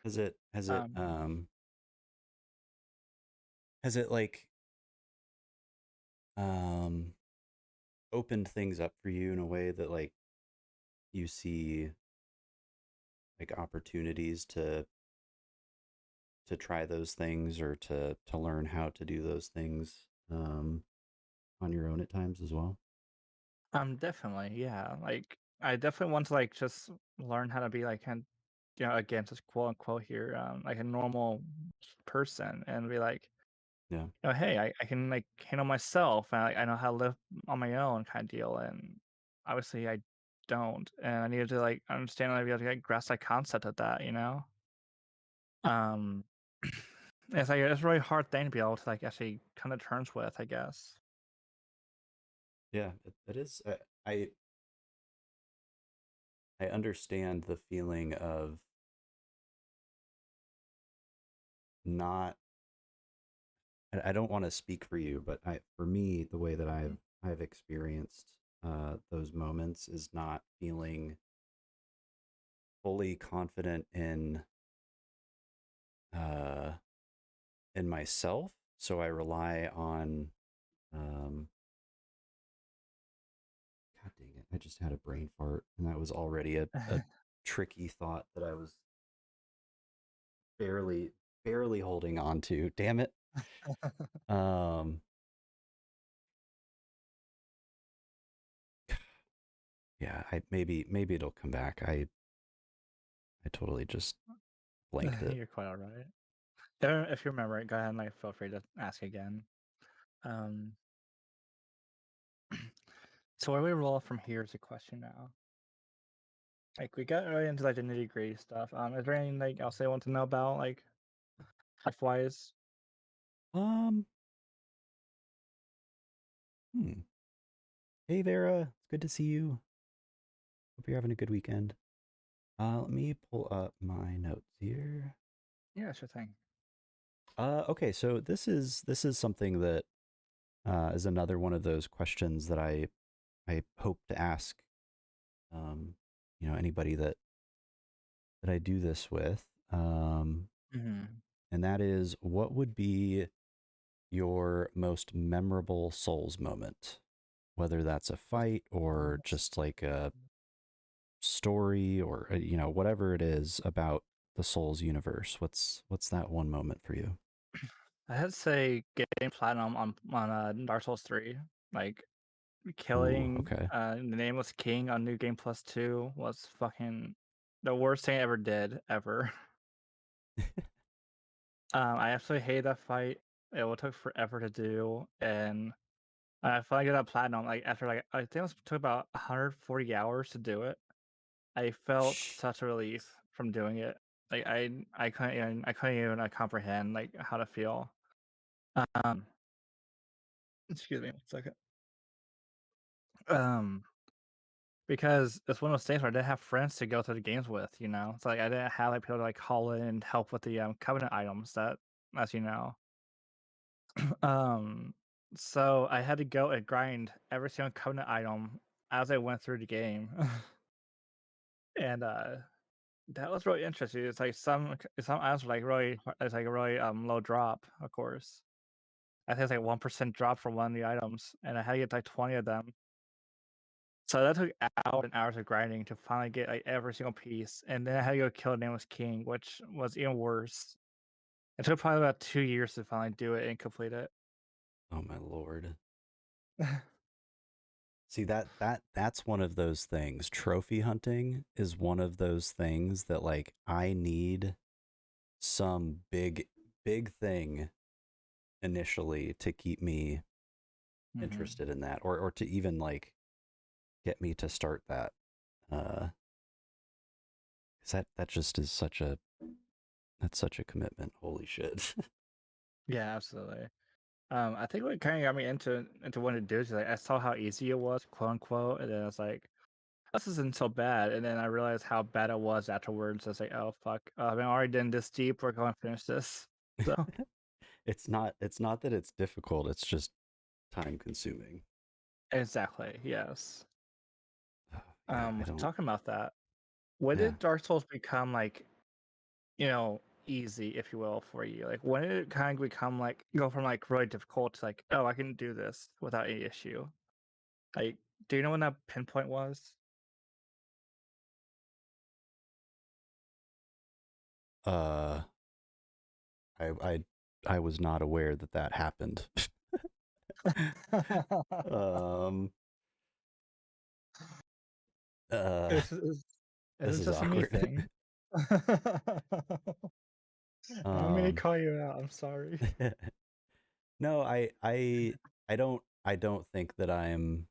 Has it Um, has it like um opened things up for you in a way that like you see like opportunities to try those things or to learn how to do those things on your own at times as well? definitely, yeah. Like I definitely want to like just learn how to be like kind again just quote unquote here, like a normal person and be like, Yeah. hey, I can like handle myself and I know how to live on my own kind of deal. And obviously I don't. And I needed to like understand and be able to like, grasp that concept of that. Um it's like it's a really hard thing to be able to like actually come to terms with, I guess. Yeah, it is. I understand the feeling of not. I don't want to speak for you, but for me, the way that I've experienced those moments is not feeling fully confident uh, in myself. So I rely on. Um, God dang it! I just had a brain fart, and that was already a tricky thought that I was barely holding on to. Damn it. Um, yeah, I maybe it'll come back. I totally just blanked it. You're quite all right. If you remember it, go ahead and like feel free to ask again. Um so where we roll from here is a question now. Like we got right into like the nitty gritty stuff. Is there anything like else they want to know about like life wise? Um, hmm. Hey Vera, it's good to see you. Hope you're having a good weekend. Let me pull up my notes here. Yeah, sure thing. Okay, so this is something that is another one of those questions that I hope to ask um, anybody that I do this with. Hmm. And that is what would be your most memorable Souls moment? Whether that's a fight or just like a story or whatever it is about the Souls universe. What's that one moment for you? I had to say getting platinum on Dark Souls 3. Like Ooh, killing okay. the Nameless King on New Game Plus 2 was fucking the worst thing I ever did ever. I absolutely hated that fight. It would took forever to do, and I finally got that platinum. Like after like I think it took about 140 hours to do it. I felt Shh. such a relief from doing it. Like I couldn't even comprehend like how to feel. Um, excuse me one second. Um, because it's one of those things where I didn't have friends to go through the games with. It's like I didn't have like people to like call in and help with the covenant items that, as you know. Um, so I had to go and grind every single covenant item as I went through the game, and that was really interesting. It's like some items were like it's like a really low drop, of course. I think it's like 1% drop for one of the items, and I had to get like 20 of them. So that took hours and hours of grinding to finally get like every single piece, and then I had to go kill Nameless King, which was even worse. It took probably about 2 years to finally do it and complete it. Oh my lord. See that's one of those things. Trophy hunting is one of those things that like I need some big thing initially to keep me Hmm. interested in that or to even like get me to start that. Uh 'Cause that just is such a that's such a commitment. Holy shit. Yeah, absolutely. I think what kind of got me into wanting to do is like I saw how easy it was, quote unquote, and then I was like, this isn't so bad. And then I realized how bad it was afterwards. I was like, oh fuck, I've been already done this deep. We're going to finish this. So It's not that it's difficult, it's just time consuming. exactly, yes. Yeah, I don't. Talking about that, when Yeah. did Dark Souls become like, easy, if you will, for you? Like when did it kind of become like go from like really difficult to like, oh, I can do this without any issue? Like, do you know when that pinpoint was? Uh I I I was not aware that that happened. um uh This is this it's is just a me awkward. thing. I don't mean to um call you out. I'm sorry. no, I don't think that I'm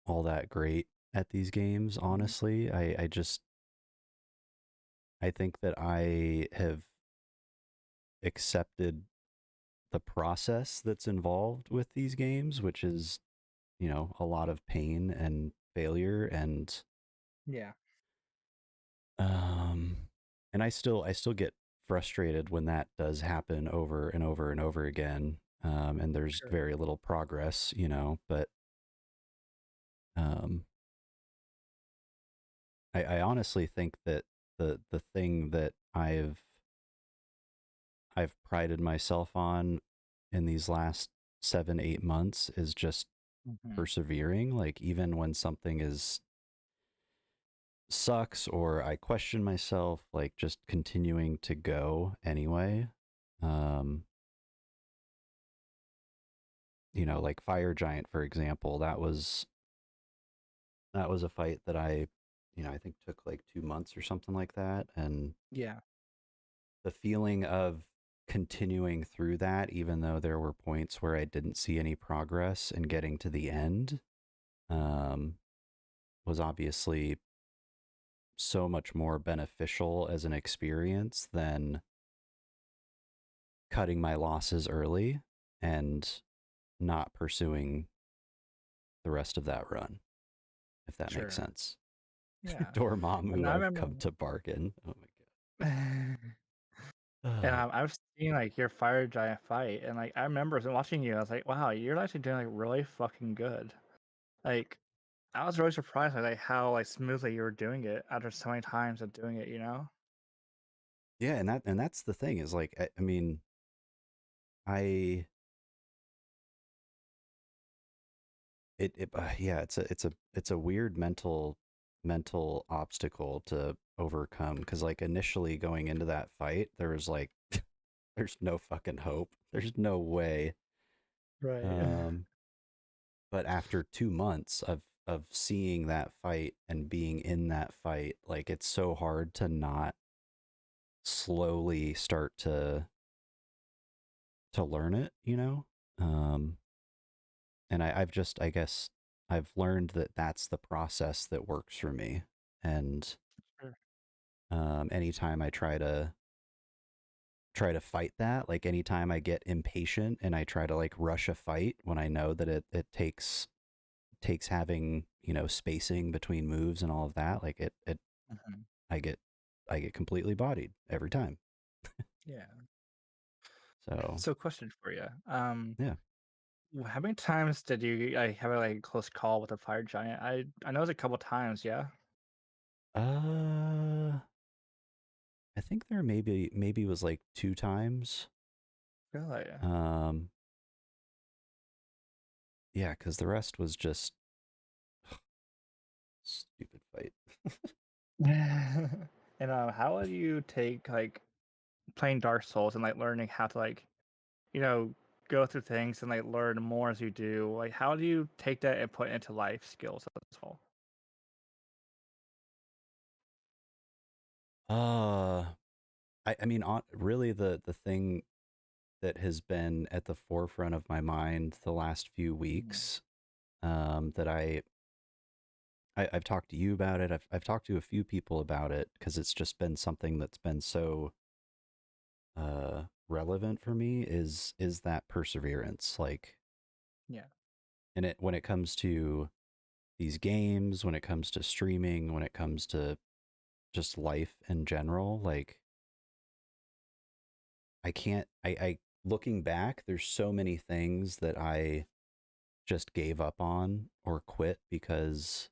all that great at these games, Mhm. honestly. I think that I have accepted the process that's involved with these games, which is, a lot of pain and failure Yeah, um and I still get frustrated when that does happen over and over and over again. And there's sure. very little progress, but um I honestly think that the thing that I've prided myself on in these last 7 8 months is just Mhm. persevering, like even when something is sucks or I question myself, like just continuing to go anyway. um like Fire Giant, for example, that was a fight that I think took like 2 months or something like that. And Yeah, the feeling of continuing through that, even though there were points where I didn't see any progress and getting to the end, um, was obviously so much more beneficial as an experience than cutting my losses early and not pursuing the rest of that run, if that makes sure. sense. Yeah. And Dormammu, I I've remember come to bargain. Oh my and god. I've seen like your fire giant fight, and like I remember watching you. I was like, wow, you're actually doing like really fucking good. Like I was really surprised by like how like smoothly you were doing it after so many times of doing it. You know? Yeah, and that's the thing is like I mean, I yeah, it's a weird mental obstacle to overcome because like initially going into that fight there was like there's no fucking hope, there's no way. Right. um but after 2 months of seeing that fight and being in that fight, like it's so hard to not slowly start to learn it, and I guess I've learned that that's the process that works for me. And Sure. anytime I try to fight that, like anytime I get impatient and I try to like rush a fight when I know that it takes having, spacing between moves and all of that, like it Mhm. I get I get completely bodied every time. Yeah. So So, question for you. yeah. How many times did you like have a like close call with a fire giant? I know it was a couple times. Yeah. uh I think there maybe was like 2 times. Really? um yeah, because the rest was just stupid fight. And how would you take like playing Dark Souls and like learning how to like you know go through things and like learn more as you do? Like how do you take that and put it into life skills as well? uh I mean, really, the thing that has been at the forefront of my mind the last few Mhm. weeks, that I've talked to you about it. I've talked to a few people about it because it's just been something that's been so relevant for me, is that perseverance, like, Yeah, and it when it comes to these games, when it comes to streaming, when it comes to just life in general, like, I looking back, there's so many things that I just gave up on or quit because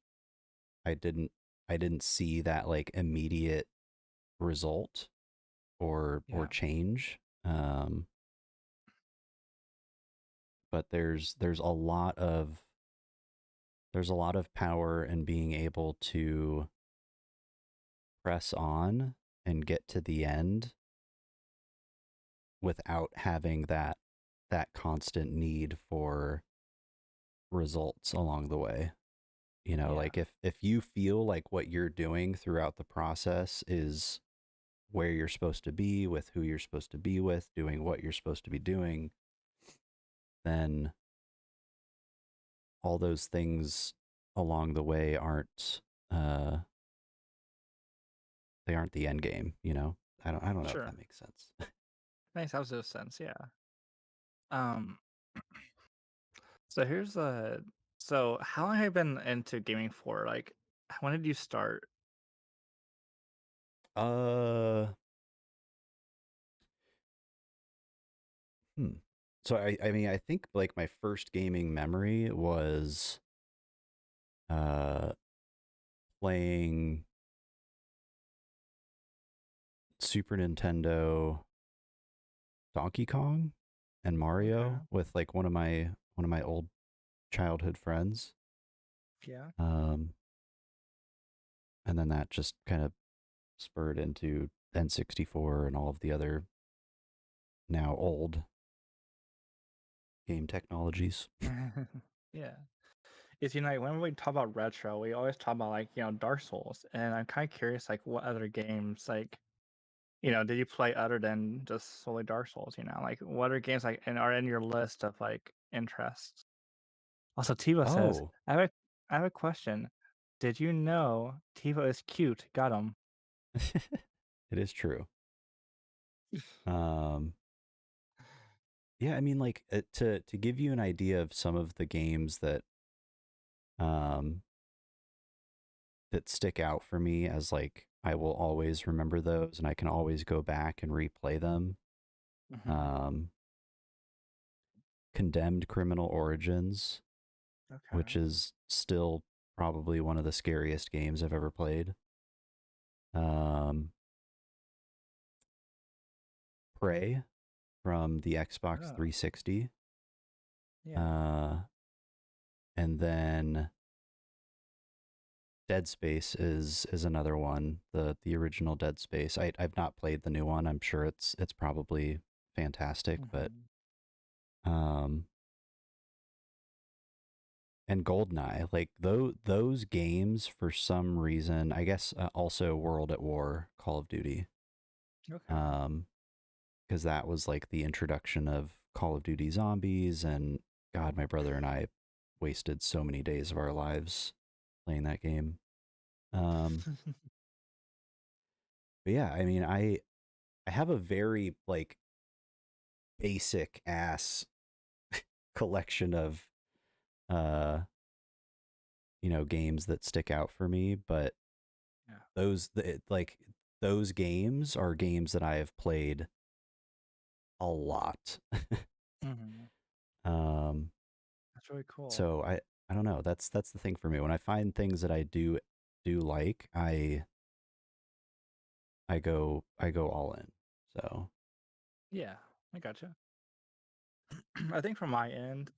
I didn't I didn't see that like immediate result or yeah, change. But there's a lot of power in being able to press on and get to the end without having that constant need for results along the way. You know, yeah, like if you feel like what you're doing throughout the process is where you're supposed to be with who you're supposed to be with, doing what you're supposed to be doing, then all those things along the way uh they aren't the end game, you know? I don't know if sure. that makes sense. Nice, that was a sense. Yeah. Um. So here's a. So how long have you been into gaming for? Like, when did you start? uh hmm. So I mean I think like my first gaming memory was uh playing Super Nintendo Donkey Kong and Okay. Mario with like one of my old childhood friends. Yeah. Um and then that just kind of spurred into N64 and all of the other now old game technologies. Yeah. Is like when we talk about retro, we always talk about like Dark Souls, and I'm kind of curious like what other games like did you play other than just solely Dark Souls? Like what other games like and are in your list of like interests? Also, Tivo says, Oh, I have a question. Did you know Tivo is cute? Got him. it is true. Um, yeah, I mean, like to give you an idea of some of the games um, that stick out for me as like I will always remember those, and I can always go back and replay them. Hmm. Um, Condemned Criminal Origins, which Okay. is still probably one of the scariest games I've ever played. Um, Prey from the Xbox Oh, 360. yeah. Uh, and then Dead Space is another one. The original Dead Space. I've not played the new one. I'm sure it's probably fantastic, but Hmm. um and Goldeneye, like those games for some reason, I guess also World at War, Call of Duty. Okay. Um because that was like the introduction of Call of Duty Zombies, and God, my brother and I wasted so many days of our lives playing that game. Um but yeah, I mean I have a very like basic ass collection of uh games that stick out for me, but Yeah. like those games are games that I have played a lot. Hmm. um That's really cool. so I don't know, that's the thing for me when I find things that I do like, I go all in. So Yeah, I gotcha. I think from my end,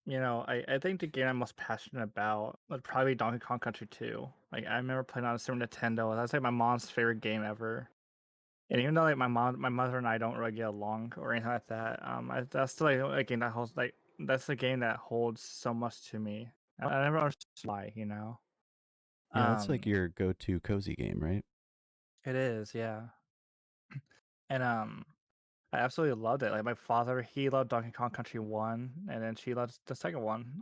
I think the game I'm most passionate about would probably be Donkey Kong Country 2. Like, I remember playing on Super Nintendo. That's like my mom's favorite game ever. And even though like my mother and I don't really get along or anything like that, that's still like a game that holds like that's the game that holds so much to me. I never understood why, you know. Yeah, that's like Um, your go-to cozy game, right? it is, yeah. And I absolutely loved it. Like my father, he loved Donkey Kong Country 1, and then she loved the second one.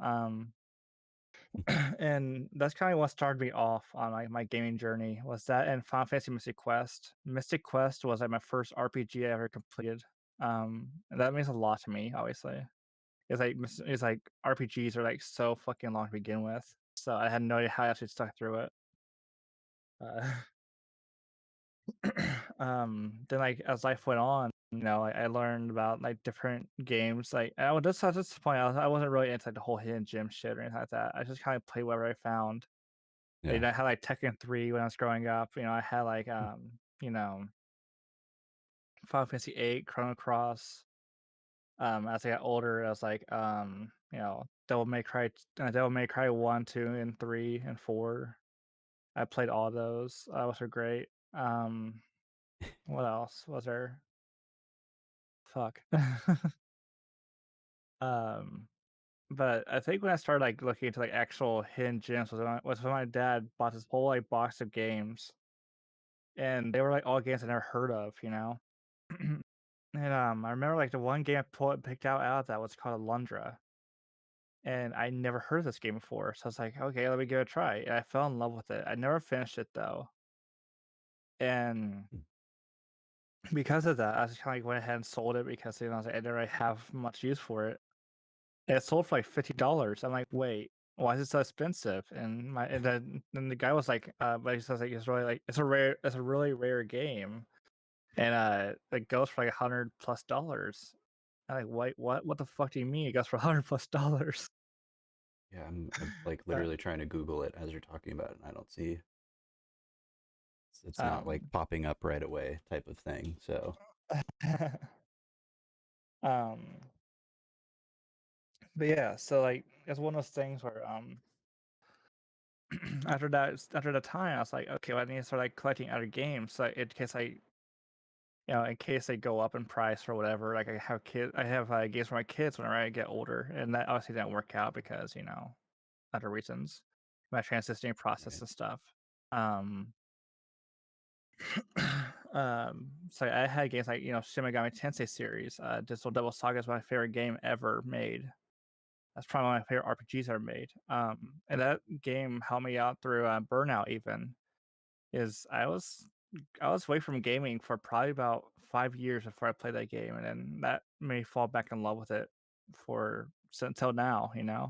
And that's kind of what started me off on like my gaming journey was that and Final Fantasy Mystic Quest. Mystic Quest was like my first RPG I ever completed. And that means a lot to me, obviously. It's like RPGs are like so fucking long to begin with, so I had no idea how I actually stuck through it. Uh, then like as life went on, I learned about like different games. Like I was just at this point, I wasn't really into like the whole hidden gem shit or anything like that. I just kind of played whatever I found. Yeah. I had like Tekken 3 when I was growing up. I had like Hmm. Final Fantasy 8, Chrono Cross. As I got older, I was like Devil May Cry 1, 2, and 3 and 4. I played all those. Which are great. What else was there? Fuck. um, but I think when I started like looking into like actual hidden gems was when my dad bought this whole like box of games, and they were like all games I never heard of, And I remember like the one game picked out of that was called Alundra, and I never heard of this game before. So I was like, okay, let me give it a try. And I fell in love with it. I never finished it though, and because of that, I just kind of like went ahead and sold it because I was like, I didn't really have much use for it. And it sold for like $50. I'm like, wait, why is it so expensive? And then the guy was like, but he says like it's really like it's a really rare game, and it goes for like $100 plus. I'm like, wait, what the fuck do you mean it goes for $100 plus? Yeah, I'm like Uh, literally trying to Google it as you're talking about it, and I don't see it's not like um, popping up right away type of thing. So um, but yeah, so like it's one of those things where after that time, I was like, okay, well, I need to start like collecting other games, so in case in case they go up in price or whatever. Like I have games for my kids whenever I get older, and that obviously didn't work out because other reasons, my transitioning process right. and stuff. Um, so I had games like Shin Megami Tensei series. Digital Devil Saga is my favorite game ever made. That's probably one of my favorite RPGs ever made. And that game helped me out through burnout. Even is I was away from gaming for probably about 5 years before I played that game, and then that made me fall back in love with it until now. Yeah,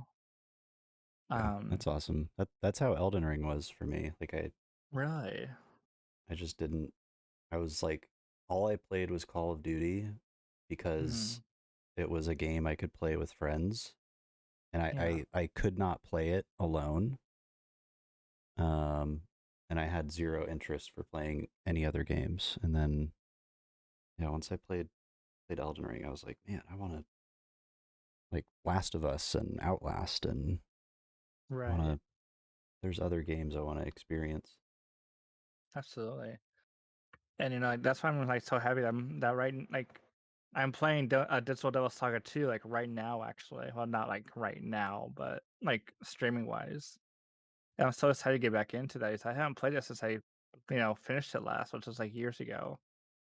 Um, that's awesome. That's how Elden Ring was for me. Like really. I just didn't I was like all I played was Call of Duty because Mhm. it was a game I could play with friends and Yeah. I could not play it alone. Um and I had zero interest for playing any other games. And then yeah, once I played Elden Ring, I was like, man, I want to like Last of Us and Outlast and want Right. to there's other games I want to experience. Absolutely. And like, that's why I'm like so happy that I'm playing Digital Devil Saga 2 like right now actually. Well, not like right now, but like streaming wise. And I'm so excited to get back into that. I haven't played it since I finished it last, which was like years ago.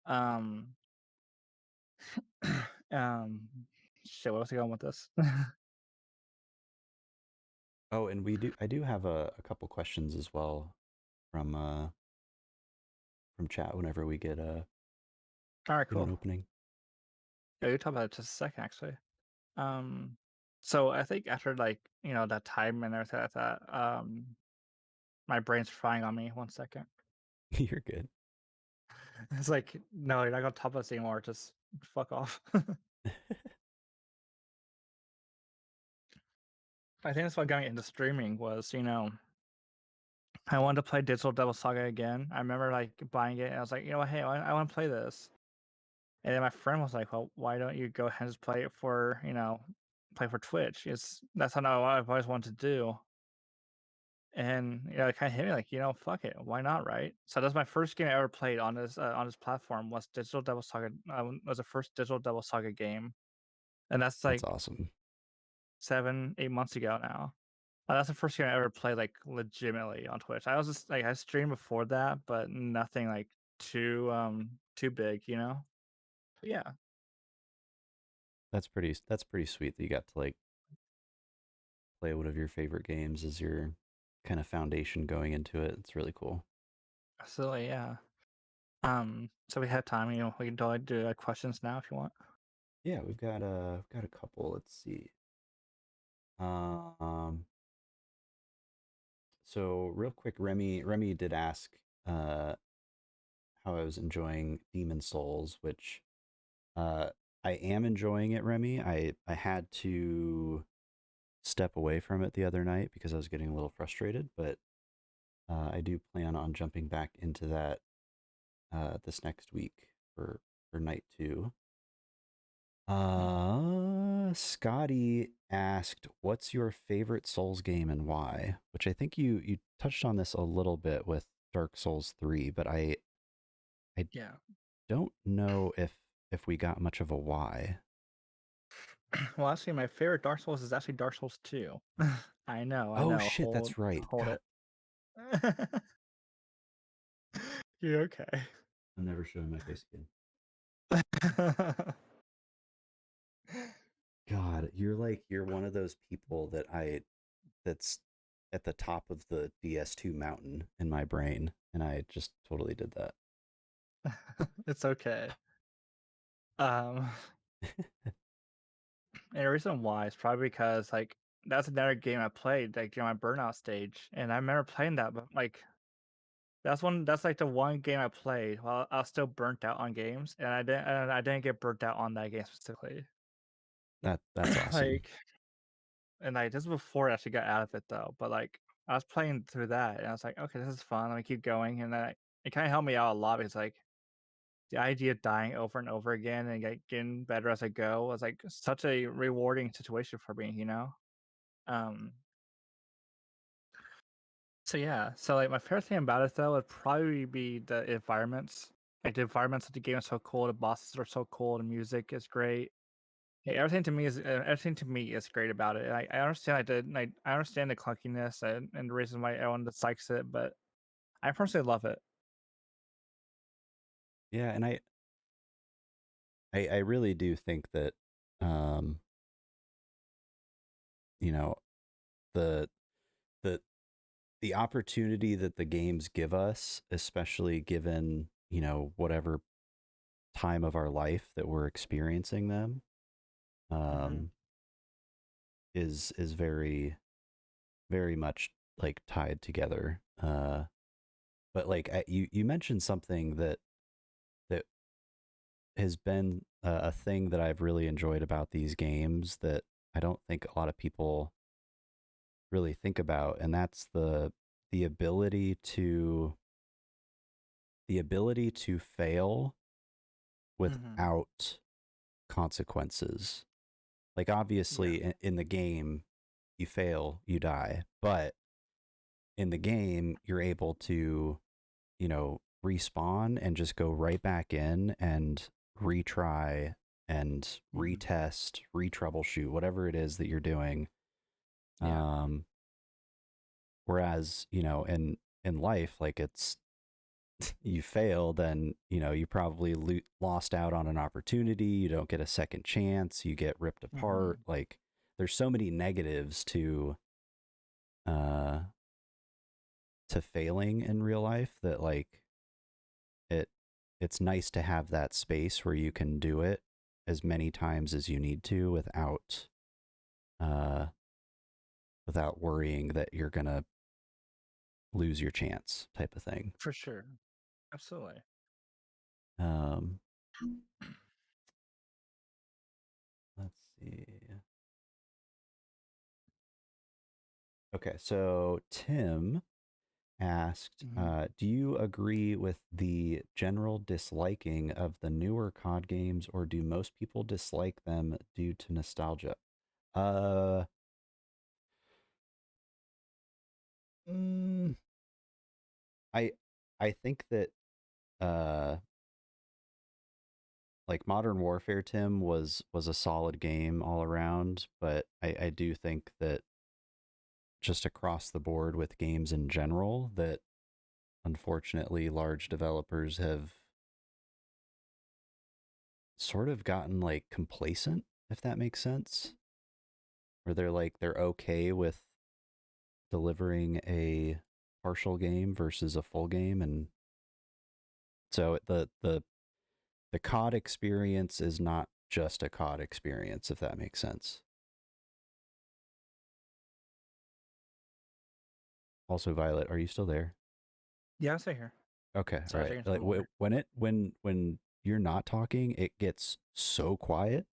Um um shit, what was I going with this? Oh, and I do have a couple questions as well from from chat whenever we All right, get an cool. opening. Yeah, you talk about it just a second actually. Um so I think after like, that time and everything like that, my brain's frying on me. 1 second. You're good. It's like, no, you're not gonna top us anymore. Just fuck off. I think that's what got me into streaming was, I wanted to play Digital Devil Saga again. I remember like buying it and I was like, hey, I want to play this. And then my friend was like, well, why don't you go ahead and just play it for, play for Twitch. That's something I've always wanted to do. And it kind of hit me like, fuck it, why not, right? So that's my first game I ever played on this platform was Digital Devil Saga. Was the first Digital Devil Saga game, and that's That's like awesome. 7, 8 months ago now. That's the first game I ever played like legitimately on Twitch. I was just like I streamed before that, but nothing like too big, Yeah, That's pretty sweet that you got to like play one of your favorite games as your kind of foundation going into it. It's really cool. absolutely, yeah. So we have time, we can totally do questions now if you want. Yeah, we've got a couple. Let's see. Um, so real quick, Remy did ask uh how I was enjoying Demon Souls, which uh I am enjoying it, Remy. I had to step away from it the other night because I was getting a little frustrated, but I do plan on jumping back into that this next week for night two. Mm. Scotty asked, "What's your favorite Souls game and why?" Which I think you touched on this a little bit with Dark Souls 3, but I Yeah. don't know if we got much of a why. Well, actually, my favorite Dark Souls is actually Dark Souls 2. I know, I Oh know. shit, that's right. Hold God, it. You're okay. I'm never showing my face again. God, you're one of those people that's at the top of the DS2 mountain in my brain, and I just totally did that. It's okay. Um, and the reason why is probably because like that's another game I played like during my burnout stage, and I remember playing that, but like that's like the one game I played while I was still burnt out on games, and I didn't get burnt out on that game specifically. That's awesome. Like, and like this is before I actually got out of it though, but like I was playing through that, and I was like, okay, this is fun. Let me keep going, and then it kind of helped me out a lot because like the idea of dying over and over again and getting better as I go was like such a rewarding situation for me. Um, so yeah, so like my favorite thing about it though would probably be the environments. Like the environments of the game are so cool, the bosses are so cool, the music is great. Like, everything to me is great about it. I understand I understand the clunkiness and the reason why everyone dislikes it, but I personally love it. Yeah, and I really do think that um, you know, the the the opportunity that the games give us, especially given, whatever time of our life that we're experiencing them, Hmm. um, is very very much like tied together. But like you mentioned something that has been a thing that I've really enjoyed about these games that I don't think a lot of people really think about, and that's the ability to the ability to fail Hmm. without consequences. Like Yeah. obviously in the game you fail, you die, but in the game you're able to, respawn and just go right back in and retry and Hmm. retest, retroubleshoot, whatever it is that you're doing. Yeah. Um, whereas, in life, like it's you fail, then you probably lost out on an opportunity. You don't get a second chance. You get ripped apart. Hmm. Like there's so many negatives uh to failing in real life that like it it's nice to have that space where you can do it as many times as you need to uh without worrying that you're gonna lose your chance type of thing. For sure. Absolutely. um let's see. Okay, so Tim asked, Hmm. do you agree with the general disliking of the newer COD games, or do most people dislike them due to nostalgia? Uh, mm, I I think that uh like Modern Warfare Tim was a solid game all around, but I do think that just across the board with games in general that unfortunately large developers have sort of gotten like complacent, if that makes sense, where they're okay with delivering a partial game versus a full game. And so the COD experience is not just a COD experience, if that makes sense. Also, Violet, are you still there? Yeah, I'm still here. Okay, all Sorry, right. drinking Like some water. when you're not talking, it gets so quiet.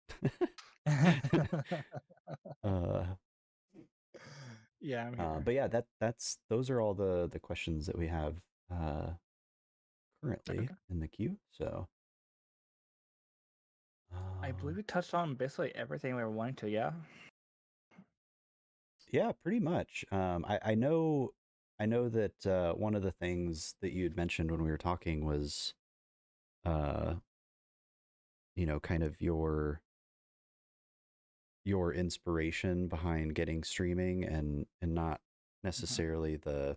uh, Yeah, I'm here. but yeah, that's those are all the questions that we have uh, Okay, currently okay. in the queue. So I believe we touched on basically everything we were wanting to. Yeah. yeah, pretty much. I know that one of the things that you had mentioned when we were talking was uh, kind of your inspiration behind getting streaming and not Mhm. necessarily the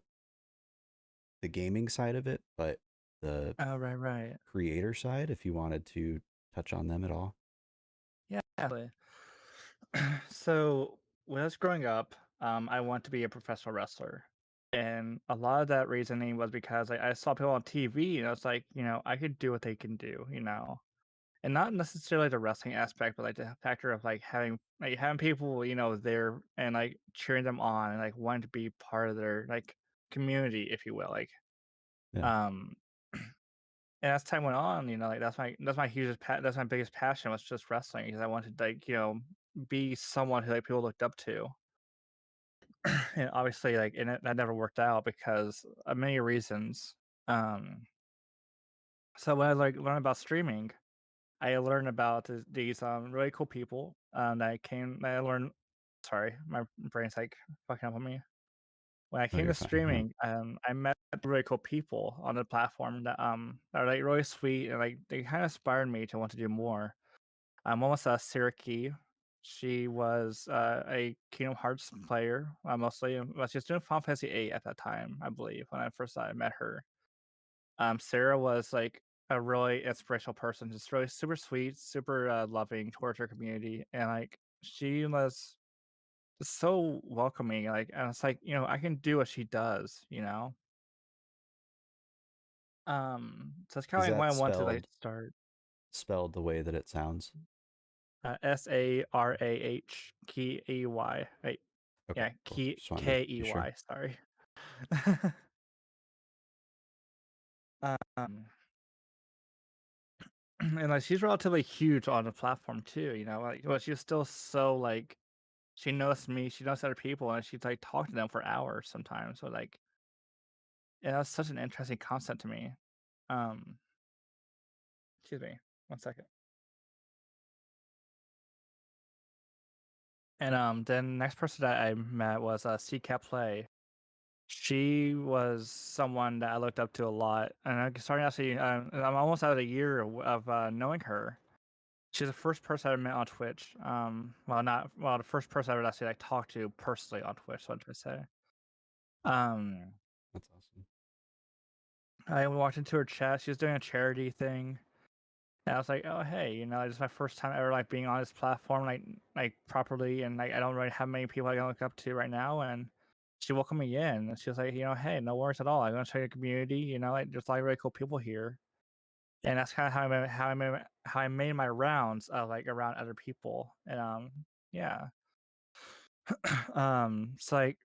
gaming side of it, but the Oh, right, right. creator side, if you wanted to touch on them at all. Yeah. Absolutely. So when I was growing up, I wanted to be a professional wrestler. And a lot of that reasoning was because I saw people on TV and I was like, I could do what they can do. And not necessarily the wrestling aspect, but like the factor of like having people, there and like cheering them on and like wanting to be part of their like community, if you will. Like Yeah. um and as time went on, like that's my biggest passion was just wrestling because I wanted to like, be someone who like people looked up to. And obviously that never worked out because of many reasons. Um so when I like learned about streaming, I learned about these really cool people that I learned. Sorry, my brain's like fucking up on me. When I Oh, came you're to fine. Yeah. streaming, I met really cool people on the platform that are like really sweet and like they kind of inspired me to want to do more. One was Sarah Key. She was a Kingdom Hearts player, mostly. Well, she was doing Final Fantasy VIII at that time, I believe, when I first met her. Sarah was like a really inspirational person, just really super sweet, super loving towards her community, and like she was so welcoming. Like, and it's like I can do what she does. So that's kind Is of like why that I want to like start. spelled the way that it sounds? Sarah Key. Right. Okay, Yeah, cool. Key Just wanted to be sure. Key. Sorry. um, and like she's relatively huge on the platform too. Like, but she's still so like she knows me, she knows other people, and she's like talk to them for hours sometimes. So like, yeah, that's such an interesting concept to me. Um, excuse me, 1 second. And then next person that I met was CCAP Play. She was someone that I looked up to a lot, and I started actually. I'm almost out of a year of knowing her. She's the first person I met on Twitch. Well, not well, the first person I would actually like talk to personally on Twitch. So I'm trying to say. Um, That's awesome. I walked into her chat. She was doing a charity thing, and I was like, "Oh, hey, this is my first time ever like being on this platform like properly, and like I don't really have many people I can look up to right now." And she welcomed me in, and she was like, "Hey, no worries at all. I'm gonna show you the community. Like there's a lot of really cool people here." And that's kind of how I made my rounds like around other people, and yeah, it's like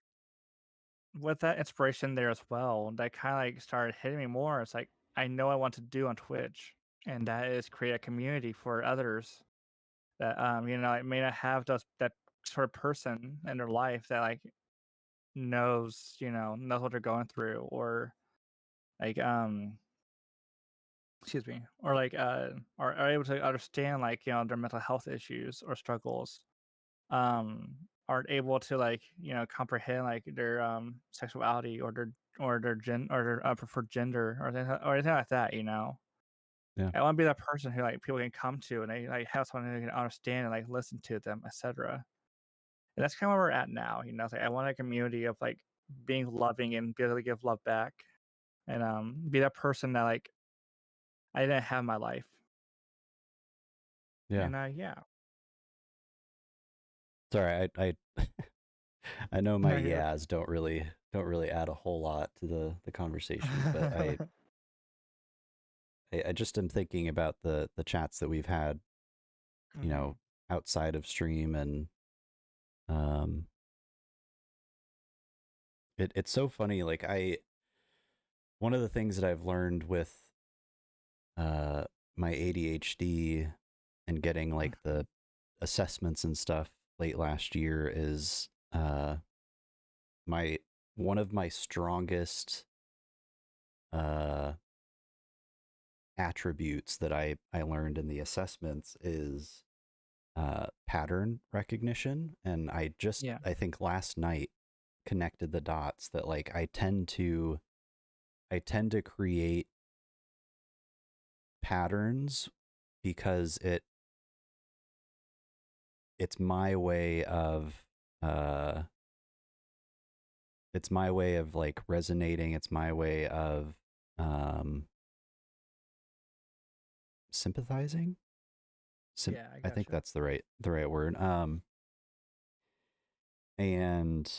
with that inspiration there as well, that kind of like started hitting me more. It's like I know I want to do on Twitch, and that is create a community for others that it may not have that sort of person in their life that like knows what they're going through, or like excuse me, or like are able to understand like their mental health issues or struggles. um aren't able to like comprehend like their sexuality or their preferred gender or anything like that. Yeah. I want to be that person who like people can come to and they like have someone who can understand and like listen to them, etc. And that's kind of where we're at now. It's like I want a community of like being loving and be able to give love back and be that person that like I didn't have in my life. Yeah. And yeah. Sorry, I know my No, you're yeahs don't really add a whole lot to the conversation, but I, okay. I just am thinking about the chats that we've had, you Hmm. know, outside of stream, and um it's so funny. Like, one of the things that I've learned with uh my ADHD and getting like the assessments and stuff late last year is my one of my strongest uh attributes that I learned in the assessments is pattern recognition. And Yeah. I think last night connected the dots that like I tend to create patterns because it's my way of uh it's my way of like resonating. It's my way of um sympathizing. Yeah, I I think gotcha. that's the right word. And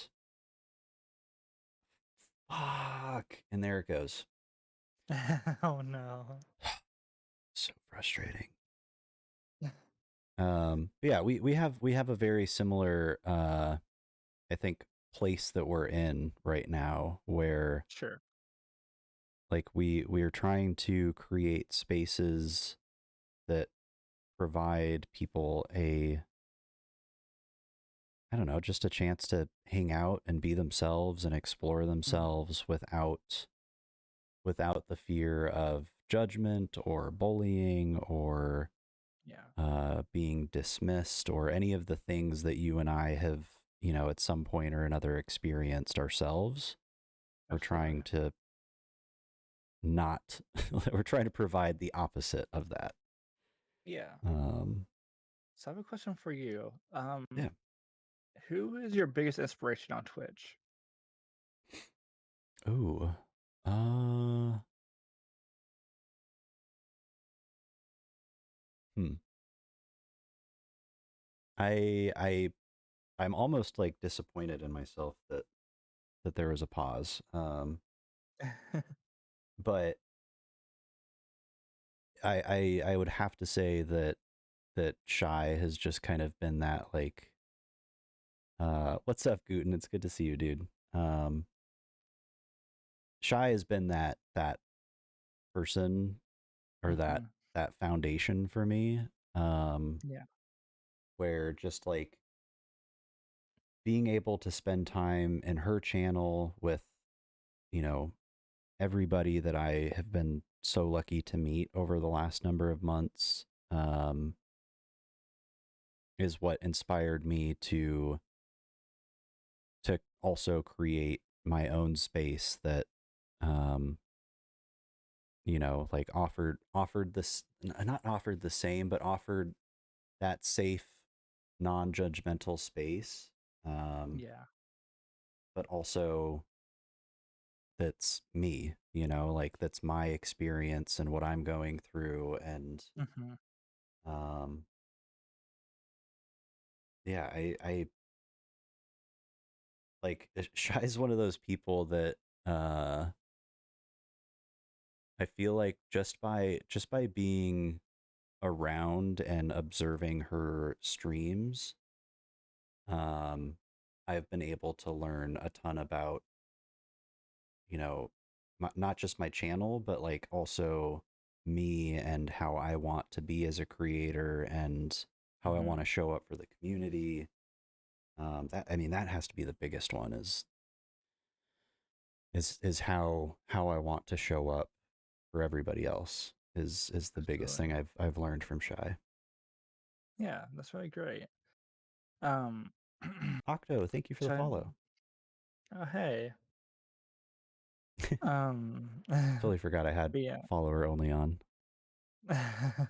fuck, and there it goes. Oh no. So frustrating. Yeah, we have a very similar I think place that we're in right now, where Sure. like we're trying to create spaces that provide people a, I don't know, just a chance to hang out and be themselves and explore Mhm. themselves without the fear of judgment or bullying or Yeah. being dismissed or any of the things that you and I have, at some point or another experienced ourselves. We're trying Absolutely. to not, we're trying to provide the opposite of that. Yeah. Um, So I have a question for you. yeah. Who is your biggest inspiration on Twitch? Ooh. Uh, hmm. I I'm almost like disappointed in myself that there was a pause. But I would have to say that Shy has just kind of been that like, what's up, Guten? It's good to see you, dude. Um, Shy has been that person, or that Hmm. that foundation for me. Um, Yeah. where just like being able to spend time in her channel with, you know, everybody that I have been so lucky to meet over the last number of months, is what inspired me to also create my own space that, um, like offered this, not offered the same, but offered that safe, non-judgmental space, um, Yeah. but also that's me, like that's my experience and what I'm going through. And Hmm. um, yeah, I like Shy's one of those people that uh I feel like just by being around and observing her streams, um, I've been able to learn a ton about, you know, not just my channel, but like also me and how I want to be as a creator and how I want Hmm. to show up for the community. I mean, that has to be the biggest one, is how I want to show up for everybody else is the biggest Absolutely. thing I've learned from Shy. Yeah, that's really great. Um, Octo, thank you for the so, follow. oh hey, um, Totally forgot I had but yeah, follower only on. but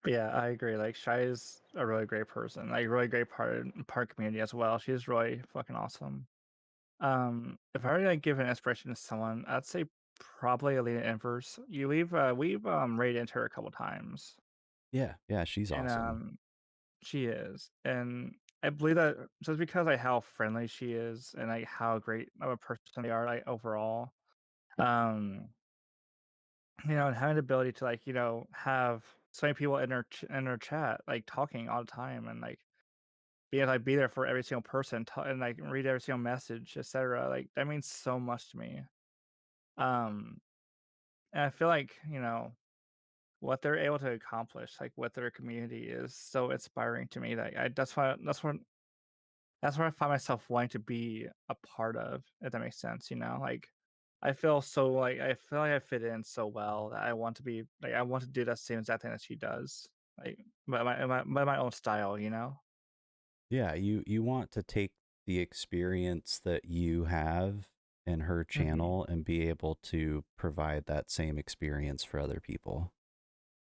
yeah, I agree. Like, Shy is a really great person, like really great part community as well. She's really fucking awesome. If I were to like, give an inspiration to someone, I'd say probably Alina Inverse. We've raided into her a couple times, Yeah, yeah, she's and awesome. she is, and I believe that just because like how friendly she is and like how great of a person they are, like overall, um, and having the ability to like have so many people in her chat like talking all the time and like being able to like, be there for every single person and like read every single message, etc. Like that means so much to me. Um, and I feel like what they're able to accomplish, like with their community, is so inspiring to me. That that's what I find myself wanting to be a part of, if that makes sense, like I feel like I fit in so well that I want to be like I want to do that same exact thing that she does. Like by my own style. Yeah, you want to take the experience that you have in her Hmm. channel and be able to provide that same experience for other people.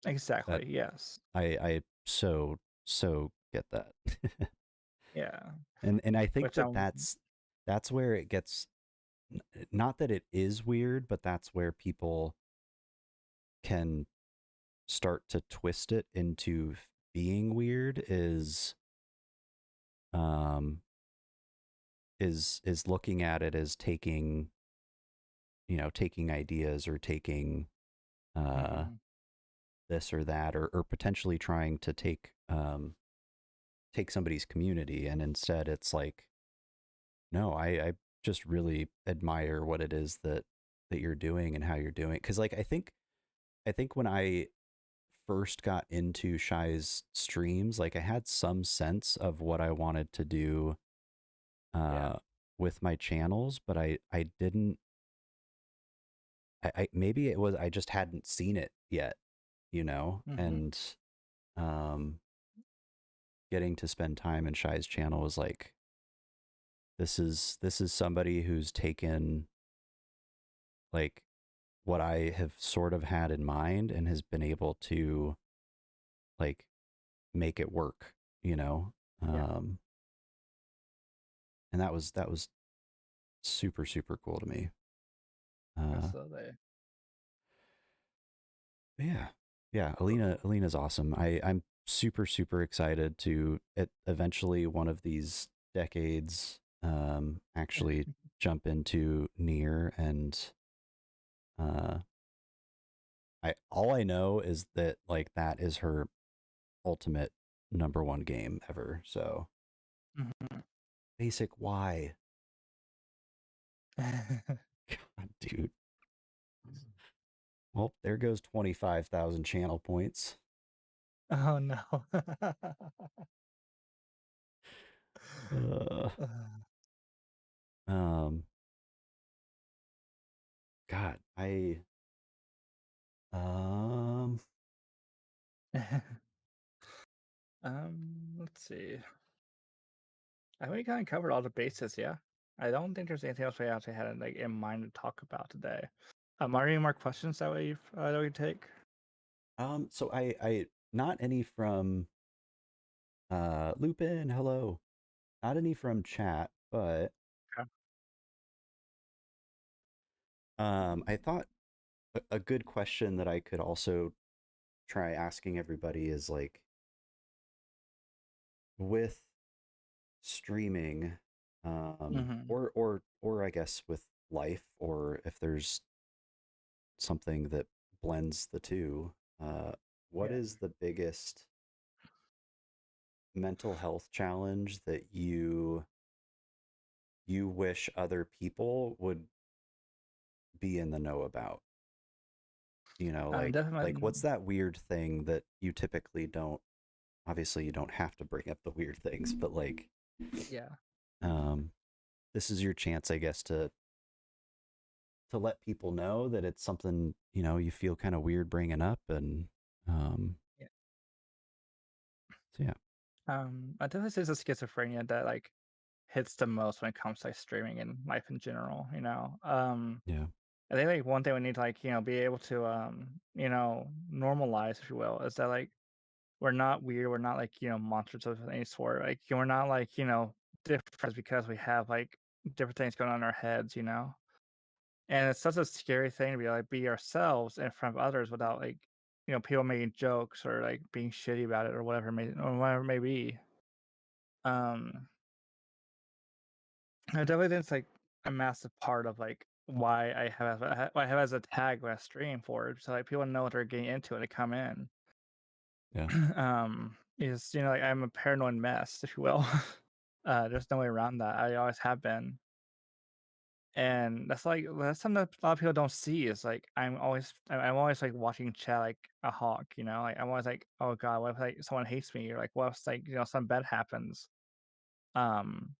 That Exactly. Yes. I so get that. Yeah. And I think Which that I'm. that's where it gets, not that it is weird, but that's where people can start to twist it into being weird um is looking at it as taking, taking ideas or taking uh Hmm. this or that, or potentially trying to take somebody's community, and instead it's like, no, I just really admire what it is that you're doing and how you're doing, because like I think when I first got into Shy's streams, like I had some sense of what I wanted to do Yeah. uh with my channels, but I didn't, I maybe it was I just hadn't seen it yet, Hmm. and um getting to spend time in Shy's channel was like, this is somebody who's taken like what I have sort of had in mind and has been able to like make it work, you know. Yeah. Um and that was super super cool to me. Uh Absolutely. yeah. Yeah, Alina's awesome. I'm super super excited to eventually one of these decades actually jump into Near, and uh I all I know is that like that is her ultimate number one game ever. So Hmm. basic why. God, dude. Well, there goes 25,000 channel points. Oh no. Uh, um, God, um, Let's see. I think we kind of covered all the bases, yeah. I don't think there's anything else we actually had like in mind to talk about today. Are there any more questions that we take? so I, not any from, Lupin, hello. Not any from chat, but, Okay. I thought a good question that I could also try asking everybody is like, with streaming, Mm-hmm. or I guess with life, or if there's something that blends the two, what Yeah. is the biggest mental health challenge that you wish other people would be in the know about? Like Definitely. what's that weird thing that you typically don't, obviously you don't have to bring up the weird things, but like, Yeah. um this is your chance, I guess, to let people know that it's something, you feel kind of weird bringing up, and um Yeah. so yeah. I definitely say it's a schizophrenia that like hits the most when it comes to like streaming and life in general. Yeah. I think like one thing we need to like be able to normalize, if you will, is that like we're not weird, we're not like monsters of any sort. Like we're not like different because we have like different things going on in our heads. And it's such a scary thing to be ourselves in front of others without like people making jokes or like being shitty about it or whatever it may be. Um, I definitely think it's like a massive part of like why I have as a tag when I stream for it, so like people know what they're getting into when they come in. Yeah. Is like I'm a paranoid mess, if you will. There's no way around that. I always have been. And that's something that a lot of people don't see is like I'm always like watching chat like a hawk. Like I'm always like, oh god, what if like someone hates me or like what if like some bad happens. Um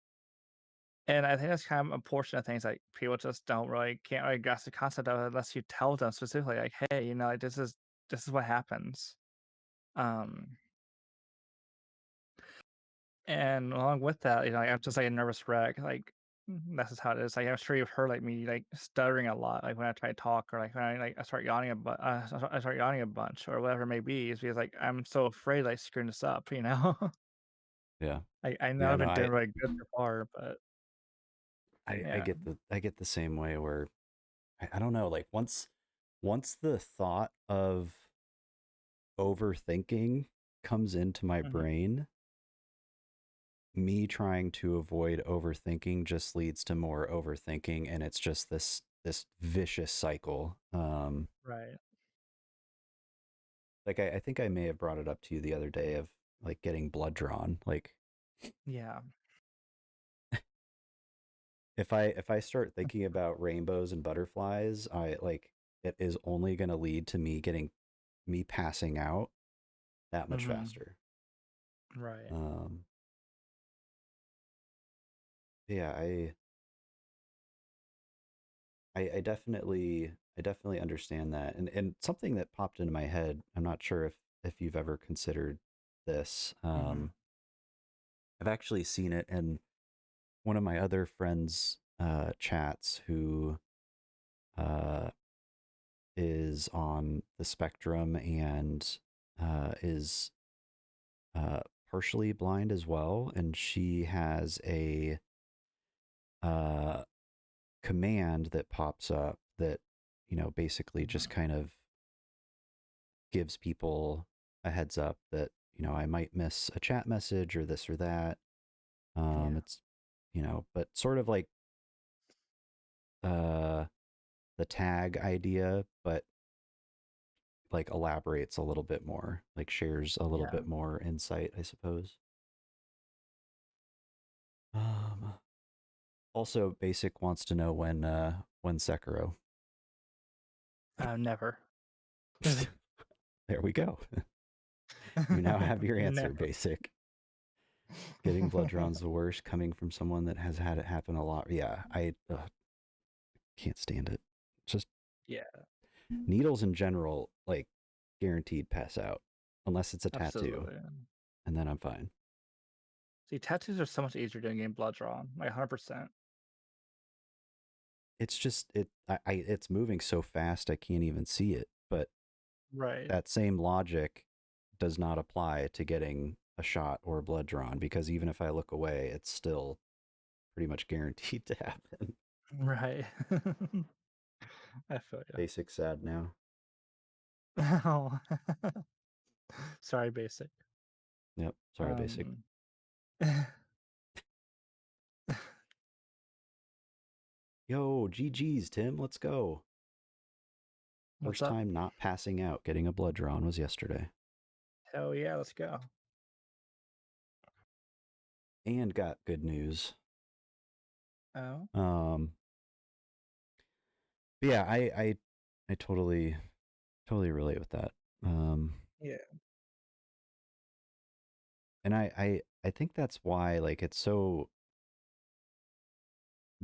and I think that's kind of a portion of things like people just don't really can't really grasp the concept of it unless you tell them specifically like, hey, like this is what happens. Um And along with that, like, I'm just, like, a nervous wreck, like, that's just how it is, like, I'm sure you've heard, like, me, like, stuttering a lot, like, when I try to talk or, like, when I start yawning I start yawning a bunch or whatever it may be is because, like, I'm so afraid, like, screwing this up? Yeah. I know Yeah. I've No, been doing really good so far, but yeah. I get the same way where I don't know, like once the thought of overthinking comes into my Mhm. brain, me trying to avoid overthinking just leads to more overthinking, and it's just this vicious cycle. Right. Like I think I may have brought it up to you the other day of like getting blood drawn. Like Yeah. if I start thinking about rainbows and butterflies, I like it is only going to lead to me passing out that much Mhm. faster. Right. Um, yeah, I definitely understand that, and something that popped into my head. I'm not sure if you've ever considered this. Mhm. I've actually seen it in one of my other friends' chats who uh, is on the spectrum and is uh, partially blind as well, and she has a uh, command that pops up that basically just Mhm. kind of gives people a heads up that I might miss a chat message or this or that. Yeah. It's but sort of like uh the tag idea, but like elaborates a little bit more, like shares a little Yeah. bit more insight, I suppose. Um, Also, Basic wants to know when Sekiro. Never. There we go. You now have your answer, Never. Basic. Getting blood drawn's the worst. Coming from someone that has had it happen a lot. Yeah, I can't stand it. Just Yeah, needles in general, like guaranteed pass out, unless it's a tattoo, absolutely. and then I'm fine. See, tattoos are so much easier than getting blood drawn, like 100%. It's just it's moving so fast I can't even see it. But Right. that same logic does not apply to getting a shot or blood drawn because even if I look away, it's still pretty much guaranteed to happen. Right. I feel you. Basic sad now. Oh. Sorry, basic. Yep. Sorry, Basic. Um, Yo, GG's, Tim. Let's go. what's First up? time not passing out, getting a blood drawn was yesterday. Hell yeah, let's go. And got good news. Oh, Um, but yeah, I totally relate with that. Um, yeah. and I think that's why like it's so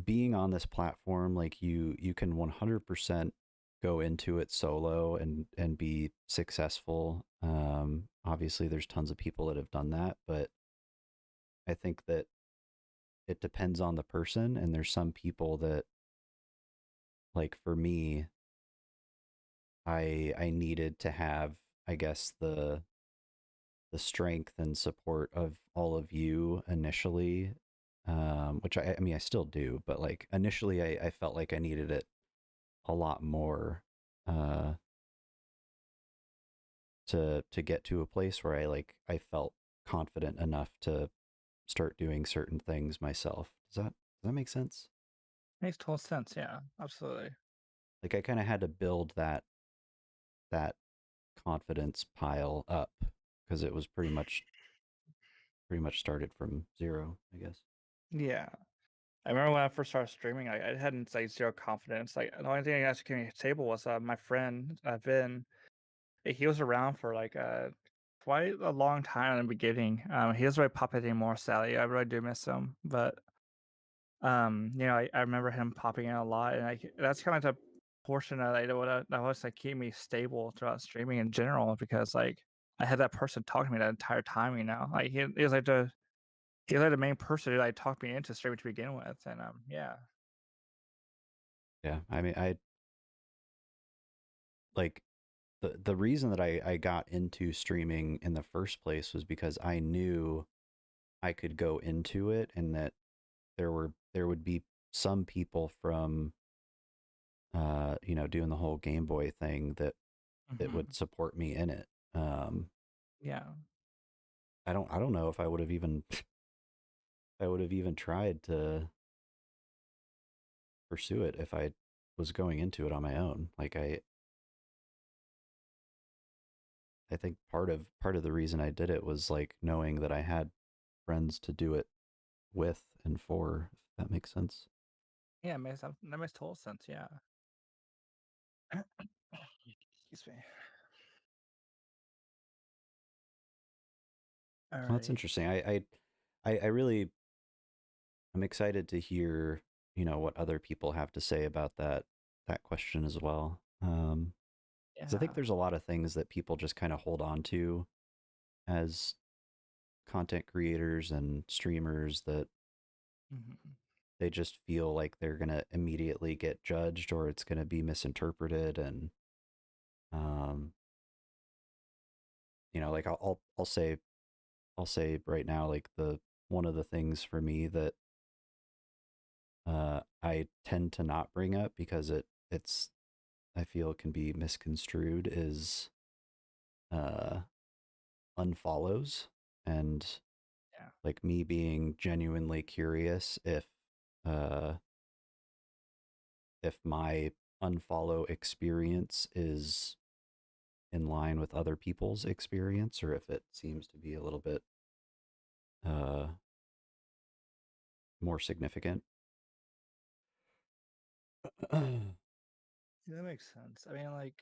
being on this platform, like you can 100% go into it solo and be successful. Obviously there's tons of people that have done that, but I think that it depends on the person, and there's some people that, like for me, I needed to have, I guess, the strength and support of all of you initially, which I mean I still do, but like initially I felt like I needed it a lot more, uh, to get to a place where I felt confident enough to start doing certain things myself. Does that make sense? Makes total sense. Yeah, absolutely. Like I kind of had to build that confidence pile up because it was pretty much started from zero, I guess. Yeah. I remember when I first started streaming, I hadn't like zero confidence. Like the only thing I actually came to the table was my friend Vin. He was around for like quite a long time in the beginning. He doesn't really pop anymore, sadly. I really do miss him. But I remember him popping in a lot, and that's kind of the portion of like, that was like keep me stable throughout streaming in general because like I had that person talking to me that entire time. Like he was like the main person who like talked me into streaming to begin with, and yeah. Yeah, I mean I like the reason that I got into streaming in the first place was because I knew I could go into it and that there would be some people from doing the whole Game Boy thing that Hmm. would support me in it. Um Yeah. I don't know if I would have even if I would have even tried to pursue it if I was going into it on my own. Like I think part of the reason I did it was like knowing that I had friends to do it with and for, if that makes sense. Yeah, that makes total sense. Yeah. Excuse me. Well, that's Alrighty. interesting. I really I'm excited to hear, what other people have to say about that question as well. Because I think Yeah. there's a lot of things that people just kind of hold on to as content creators and streamers that Hmm. they just feel like they're gonna immediately get judged or it's gonna be misinterpreted and um like I'll say right now like the one of the things for me that I tend to not bring up because it's I feel can be misconstrued is uh unfollows and Yeah. like me being genuinely curious uh if my unfollow experience is in line with other people's experience or if it seems to be a little bit uh more significant. Yeah, that makes sense. I mean, like,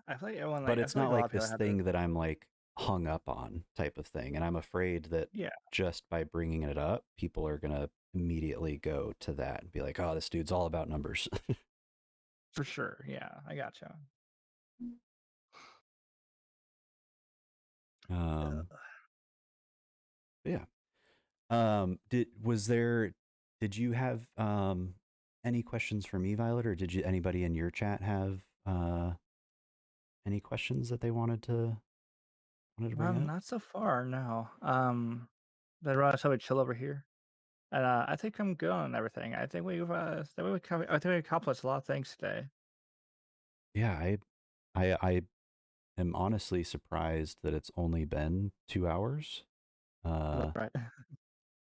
I feel like everyone, But like, I it's feel like not a lot like of people this have this. thing that I'm like hung up on type of thing. And I'm afraid that Yeah, just by bringing it up, people are going to immediately go to that and be like, oh, this dude's all about numbers. for sure. Yeah, I gotcha. um, Uh, yeah. Did you have any questions for me, Violet, or did you anybody in your chat have any questions that they wanted to bring up? Not so far, no. They're relatively chill over here, and I think I'm good on everything. I think we accomplished a lot of things today. Yeah, I am honestly surprised that it's only been 2 hours. Right.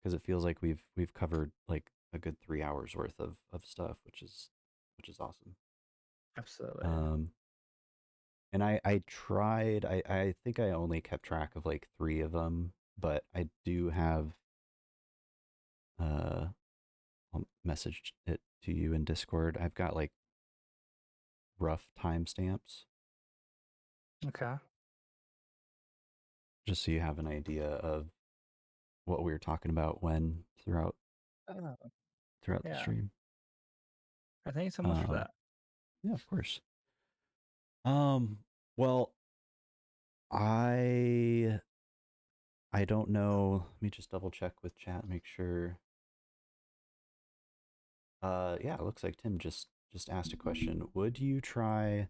Because it feels like we've covered like a good 3 hours worth of stuff, which is awesome. Absolutely. Um, and I tried. I think I only kept track of like three of them, but I do have uh I'll message it to you in Discord. I've got like rough timestamps Okay. just so you have an idea of what we were talking about when Oh, throughout the yeah. stream. Thank you so much for Um, that. yeah, of course. Um, well, I I don't know. Let me just double check with chat, make sure. Yeah, it looks like Tim just asked a question. Would you try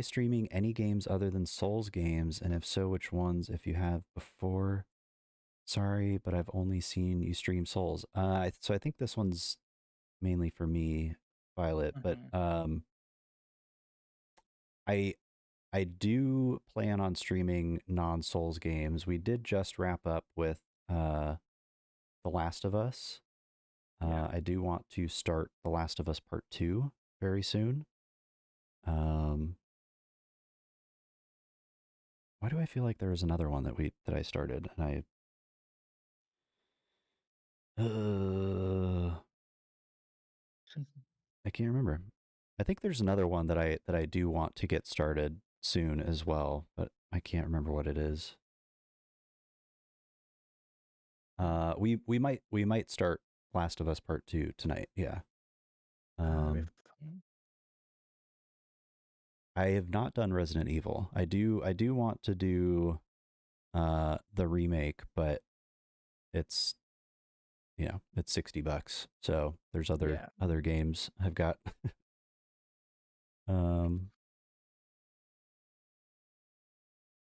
streaming any games other than Souls games? And if so, which ones? If you have before, sorry, but I've only seen you stream Souls. So I think this one's mainly for me, Violet. But Hmm. I I do plan on streaming non-Souls games. We did just wrap up with The Last of Us. Yeah. I do want to start The Last of Us Part 2 very soon. Um, why do I feel like there was another one that I started and I can't remember. I think there's another one that I do want to get started soon as well, but I can't remember what it is. We might start Last of Us Part 2 tonight. Yeah. That'd Um, be fun. I have not done Resident Evil. I do want to do the remake, but it's it's $60. So there's other Yeah. other games I've got. um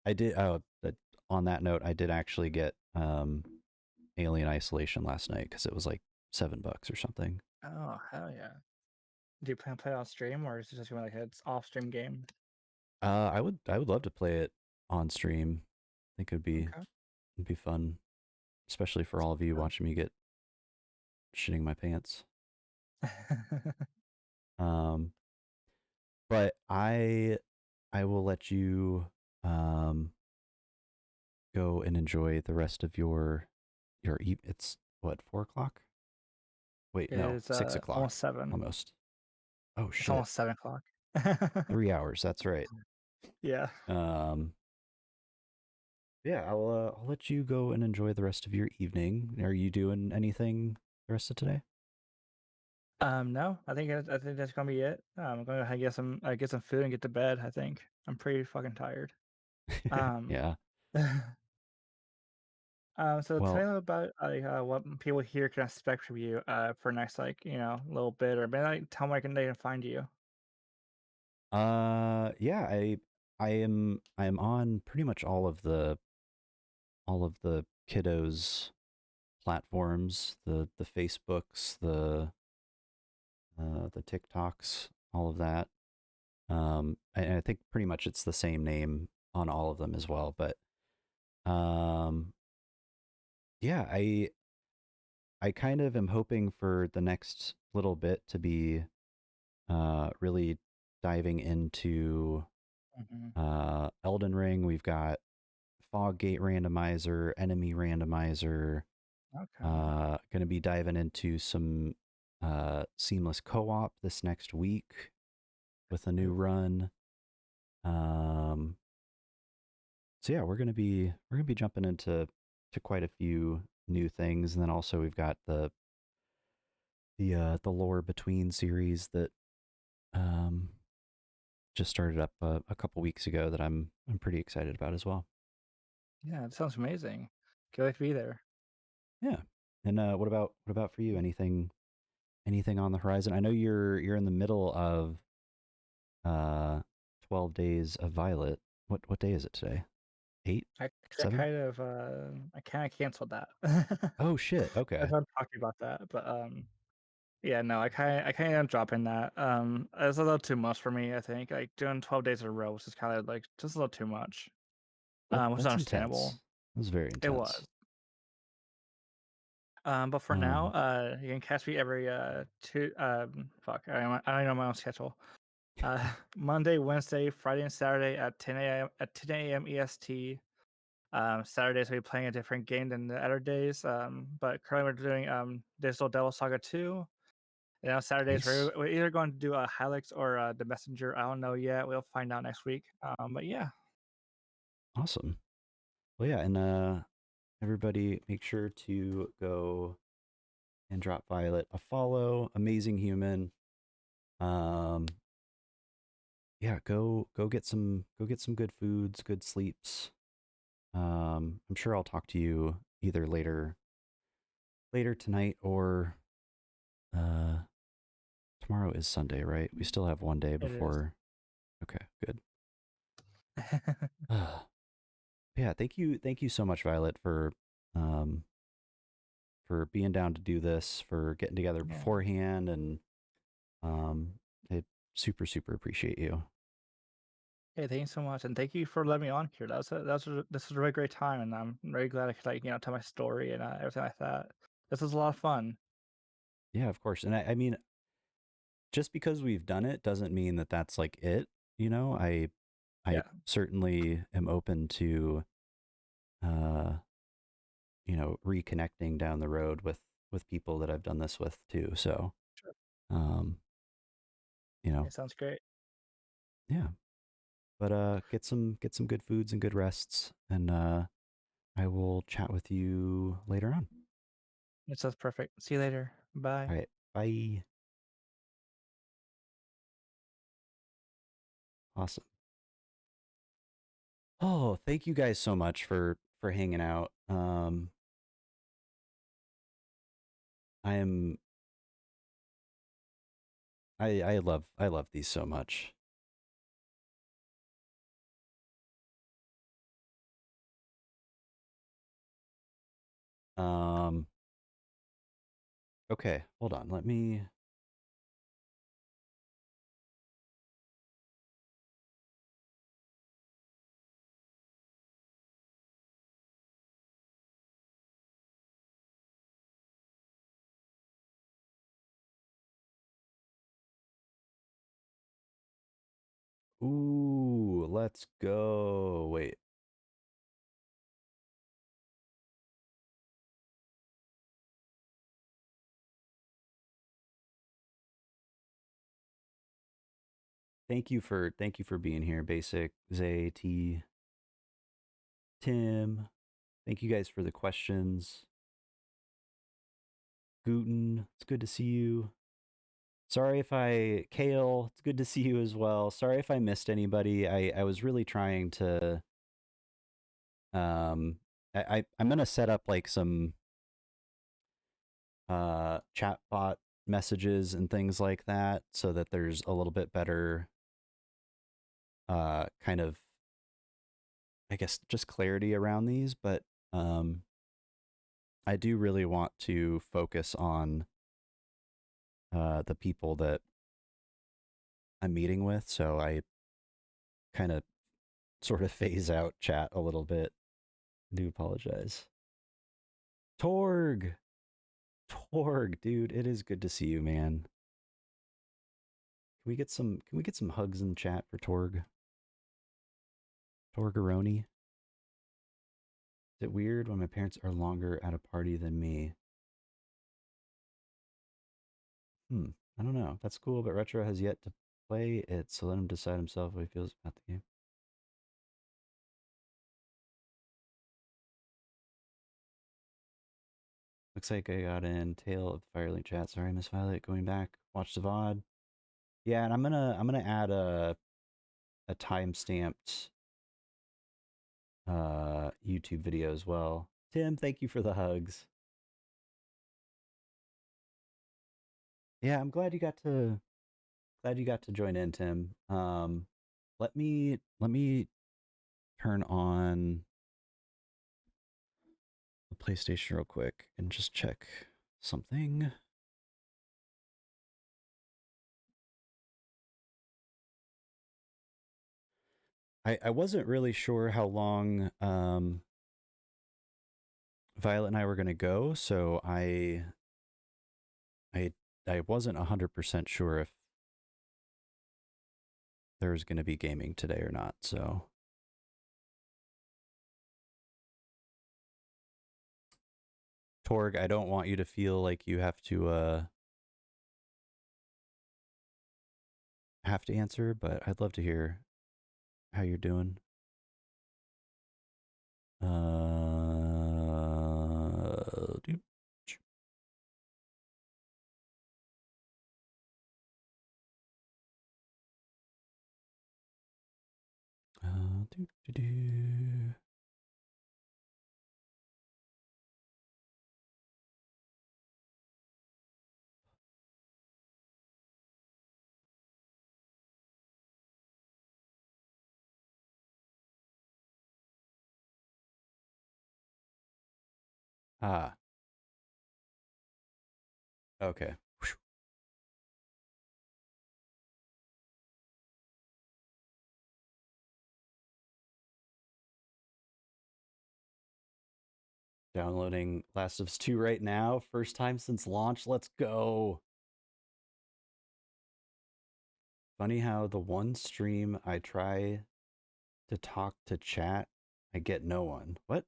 I did on that note, I did actually get Alien Isolation last night because it was like $7 or something. Oh, hell yeah. Do you plan to play it on stream, or is it just gonna be like it's off stream game? I would love to play it on stream. I think Okay. it'd be fun, especially for all of you Oh. watching me get shitting my pants. Um but I will let you um go and enjoy the rest of it's what, 4 o'clock? Wait, no, It's 6 o'clock almost 7. almost. Oh It's shit. almost 7 o'clock. 3 hours, that's right. Yeah. Um yeah, I'll let you go and enjoy the rest of your evening. Are you doing anything the rest of today? No, I think that's gonna be it. I'm gonna get some food and get to bed. I think I'm pretty fucking tired. Um, Yeah. so tell me Well, a little about what people here can expect from you for next little bit, or maybe like, tell them where they can find you. yeah, I am on pretty much all of the kiddos platforms, the Facebooks, the TikToks, all of that. And I think pretty much it's the same name on all of them as well. But um, yeah, I kind of am hoping for the next little bit to be really diving into Hmm. Elden Ring. We've got Fog Gate Randomizer, Enemy Randomizer. Okay. Going to be diving into some seamless co-op this next week with a new Ooh. run. Um, so yeah, we're gonna be jumping into quite a few new things, and then also we've got the lore between series that um just started up a couple weeks ago that I'm pretty excited about as well. Yeah, it sounds amazing. Can't wait to be there. Yeah. And what about for you? Anything on the horizon? I know you're in the middle of uh 12 days of Violet. What day is it today? 8? I 7? kind of I kind of canceled that. Oh shit. I Okay. thought talking about that, but yeah, no, I kind of am dropping that. It's a little too much for me. I think like doing 12 days in a row was just kind of like just a little too much. Which is That's understandable. intense. It was very It was. intense. But for now, Um you can catch me every two. I don't know my own schedule. Monday, Wednesday, Friday, and Saturday at 10 a.m. EST. Saturdays we'll be playing a different game than the other days. But currently we're doing Digital Devil Saga 2. And on Saturdays nice. we're either going to do a Helix or the Messenger. I don't know yet. We'll find out next week. But yeah, Awesome. Well yeah, and everybody make sure to go and drop Violet a follow. Amazing human. Um yeah, go get some good foods, good sleeps. I'm sure I'll talk to you either later tonight or uh tomorrow is Sunday, right? We still have one day It is. before. Okay, good. Yeah, thank you so much, Violet, um for being down to do this, for getting together Yeah. beforehand, and I super appreciate you. Hey, thank you so much, and thank you for letting me on here. This was a really great time, and I'm very glad I could tell my story and everything like that. This was a lot of fun. Yeah, of course. And I mean, just because we've done it doesn't mean that that's like it. You know, I Yeah, certainly am open to uh reconnecting down the road with people that I've done this with too. So, sure. um, you know, It sounds great. yeah. But get some good foods and good rests, and I will chat with you later on. It sounds perfect. See you later. Bye. All right. Bye. Awesome. Oh, thank you guys so much for hanging out. I am I love these so much. Um okay, hold on. Let me Ooh, let's go. Wait. Thank you for being here, Basic, Zay, T, Tim. Thank you guys for the questions. Guten, it's good to see you. Sorry if I Kale, it's good to see you as well. Sorry if I missed anybody. I was really trying to um I'm gonna set up like some chatbot messages and things like that so that there's a little bit better kind of, I guess, just clarity around these. But um I do really want to focus on the people that I'm meeting with, so I kind of sort of phase out chat a little bit. I do apologize. Torg, Torg, dude, it is good to see you, man. Can we get some hugs in the chat for Torg? Torgaroni? Is it weird when my parents are longer at a party than me? I don't know. That's cool, but Retro has yet to play it, so let him decide himself what he feels about the game. Looks like I got in Tale of the Firelink Chat. Sorry, Miss Violet. Going back, watch the VOD. Yeah, and I'm gonna add a time stamped YouTube video as well. Tim, thank you for the hugs. Yeah, I'm glad you got to join in, Tim. Let me turn on the PlayStation real quick and just check something. I wasn't really sure how long Violet and I were gonna go, so I I wasn't 100% sure if there was gonna be gaming today or not. So Torg, I don't want you to feel like you have to answer, but I'd love to hear how you're doing. Dude. Do, do, do. Ah, okay. Whew. Downloading Last of Us 2 right now. First time since launch. Let's go. Funny how the one stream I try to talk to chat, I get no one. What?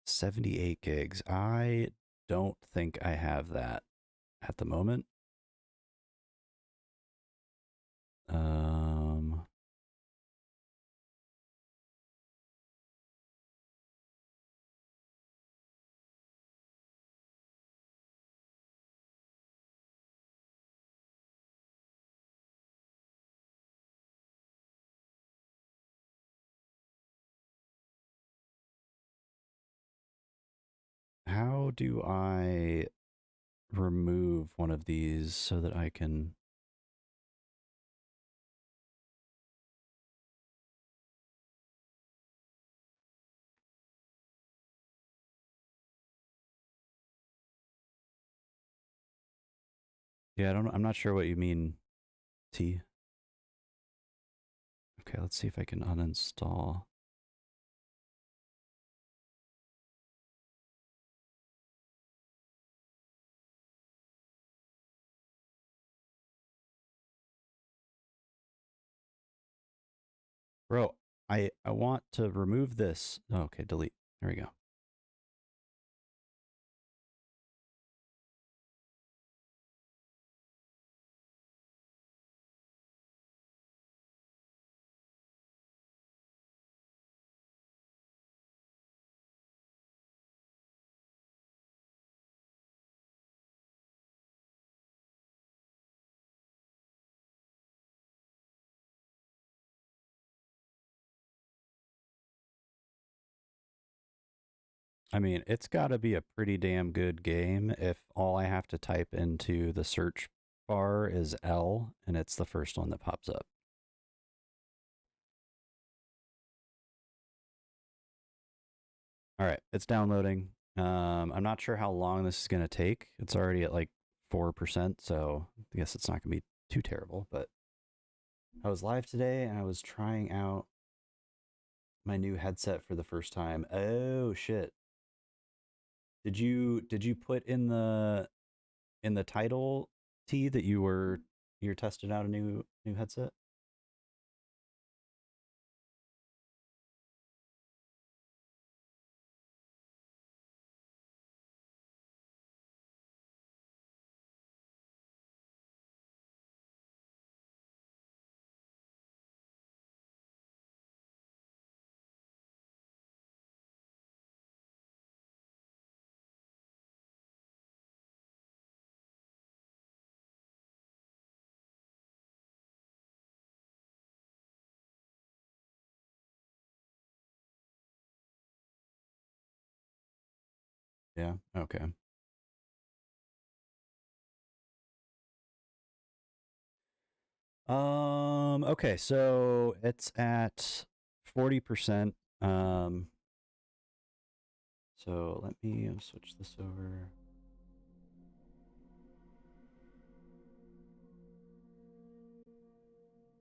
78 gigs. I don't think I have that at the moment. Um, how do I remove one of these so that I can... Yeah, I don't. I'm not sure what you mean, T. Okay, let's see if I can uninstall. Bro, I want to remove this. Oh, okay, delete. There we go. I mean, it's got to be a pretty damn good game if all I have to type into the search bar is L and it's the first one that pops up. All right, it's downloading. I'm not sure how long this is going to take. It's already at like 4%, so I guess it's not going to be too terrible. But I was live today and I was trying out my new headset for the first time. Oh shit. Did you put in the title, T, that you're testing out a new headset? Yeah. Okay. Okay, so it's at 40%. So let me switch this over.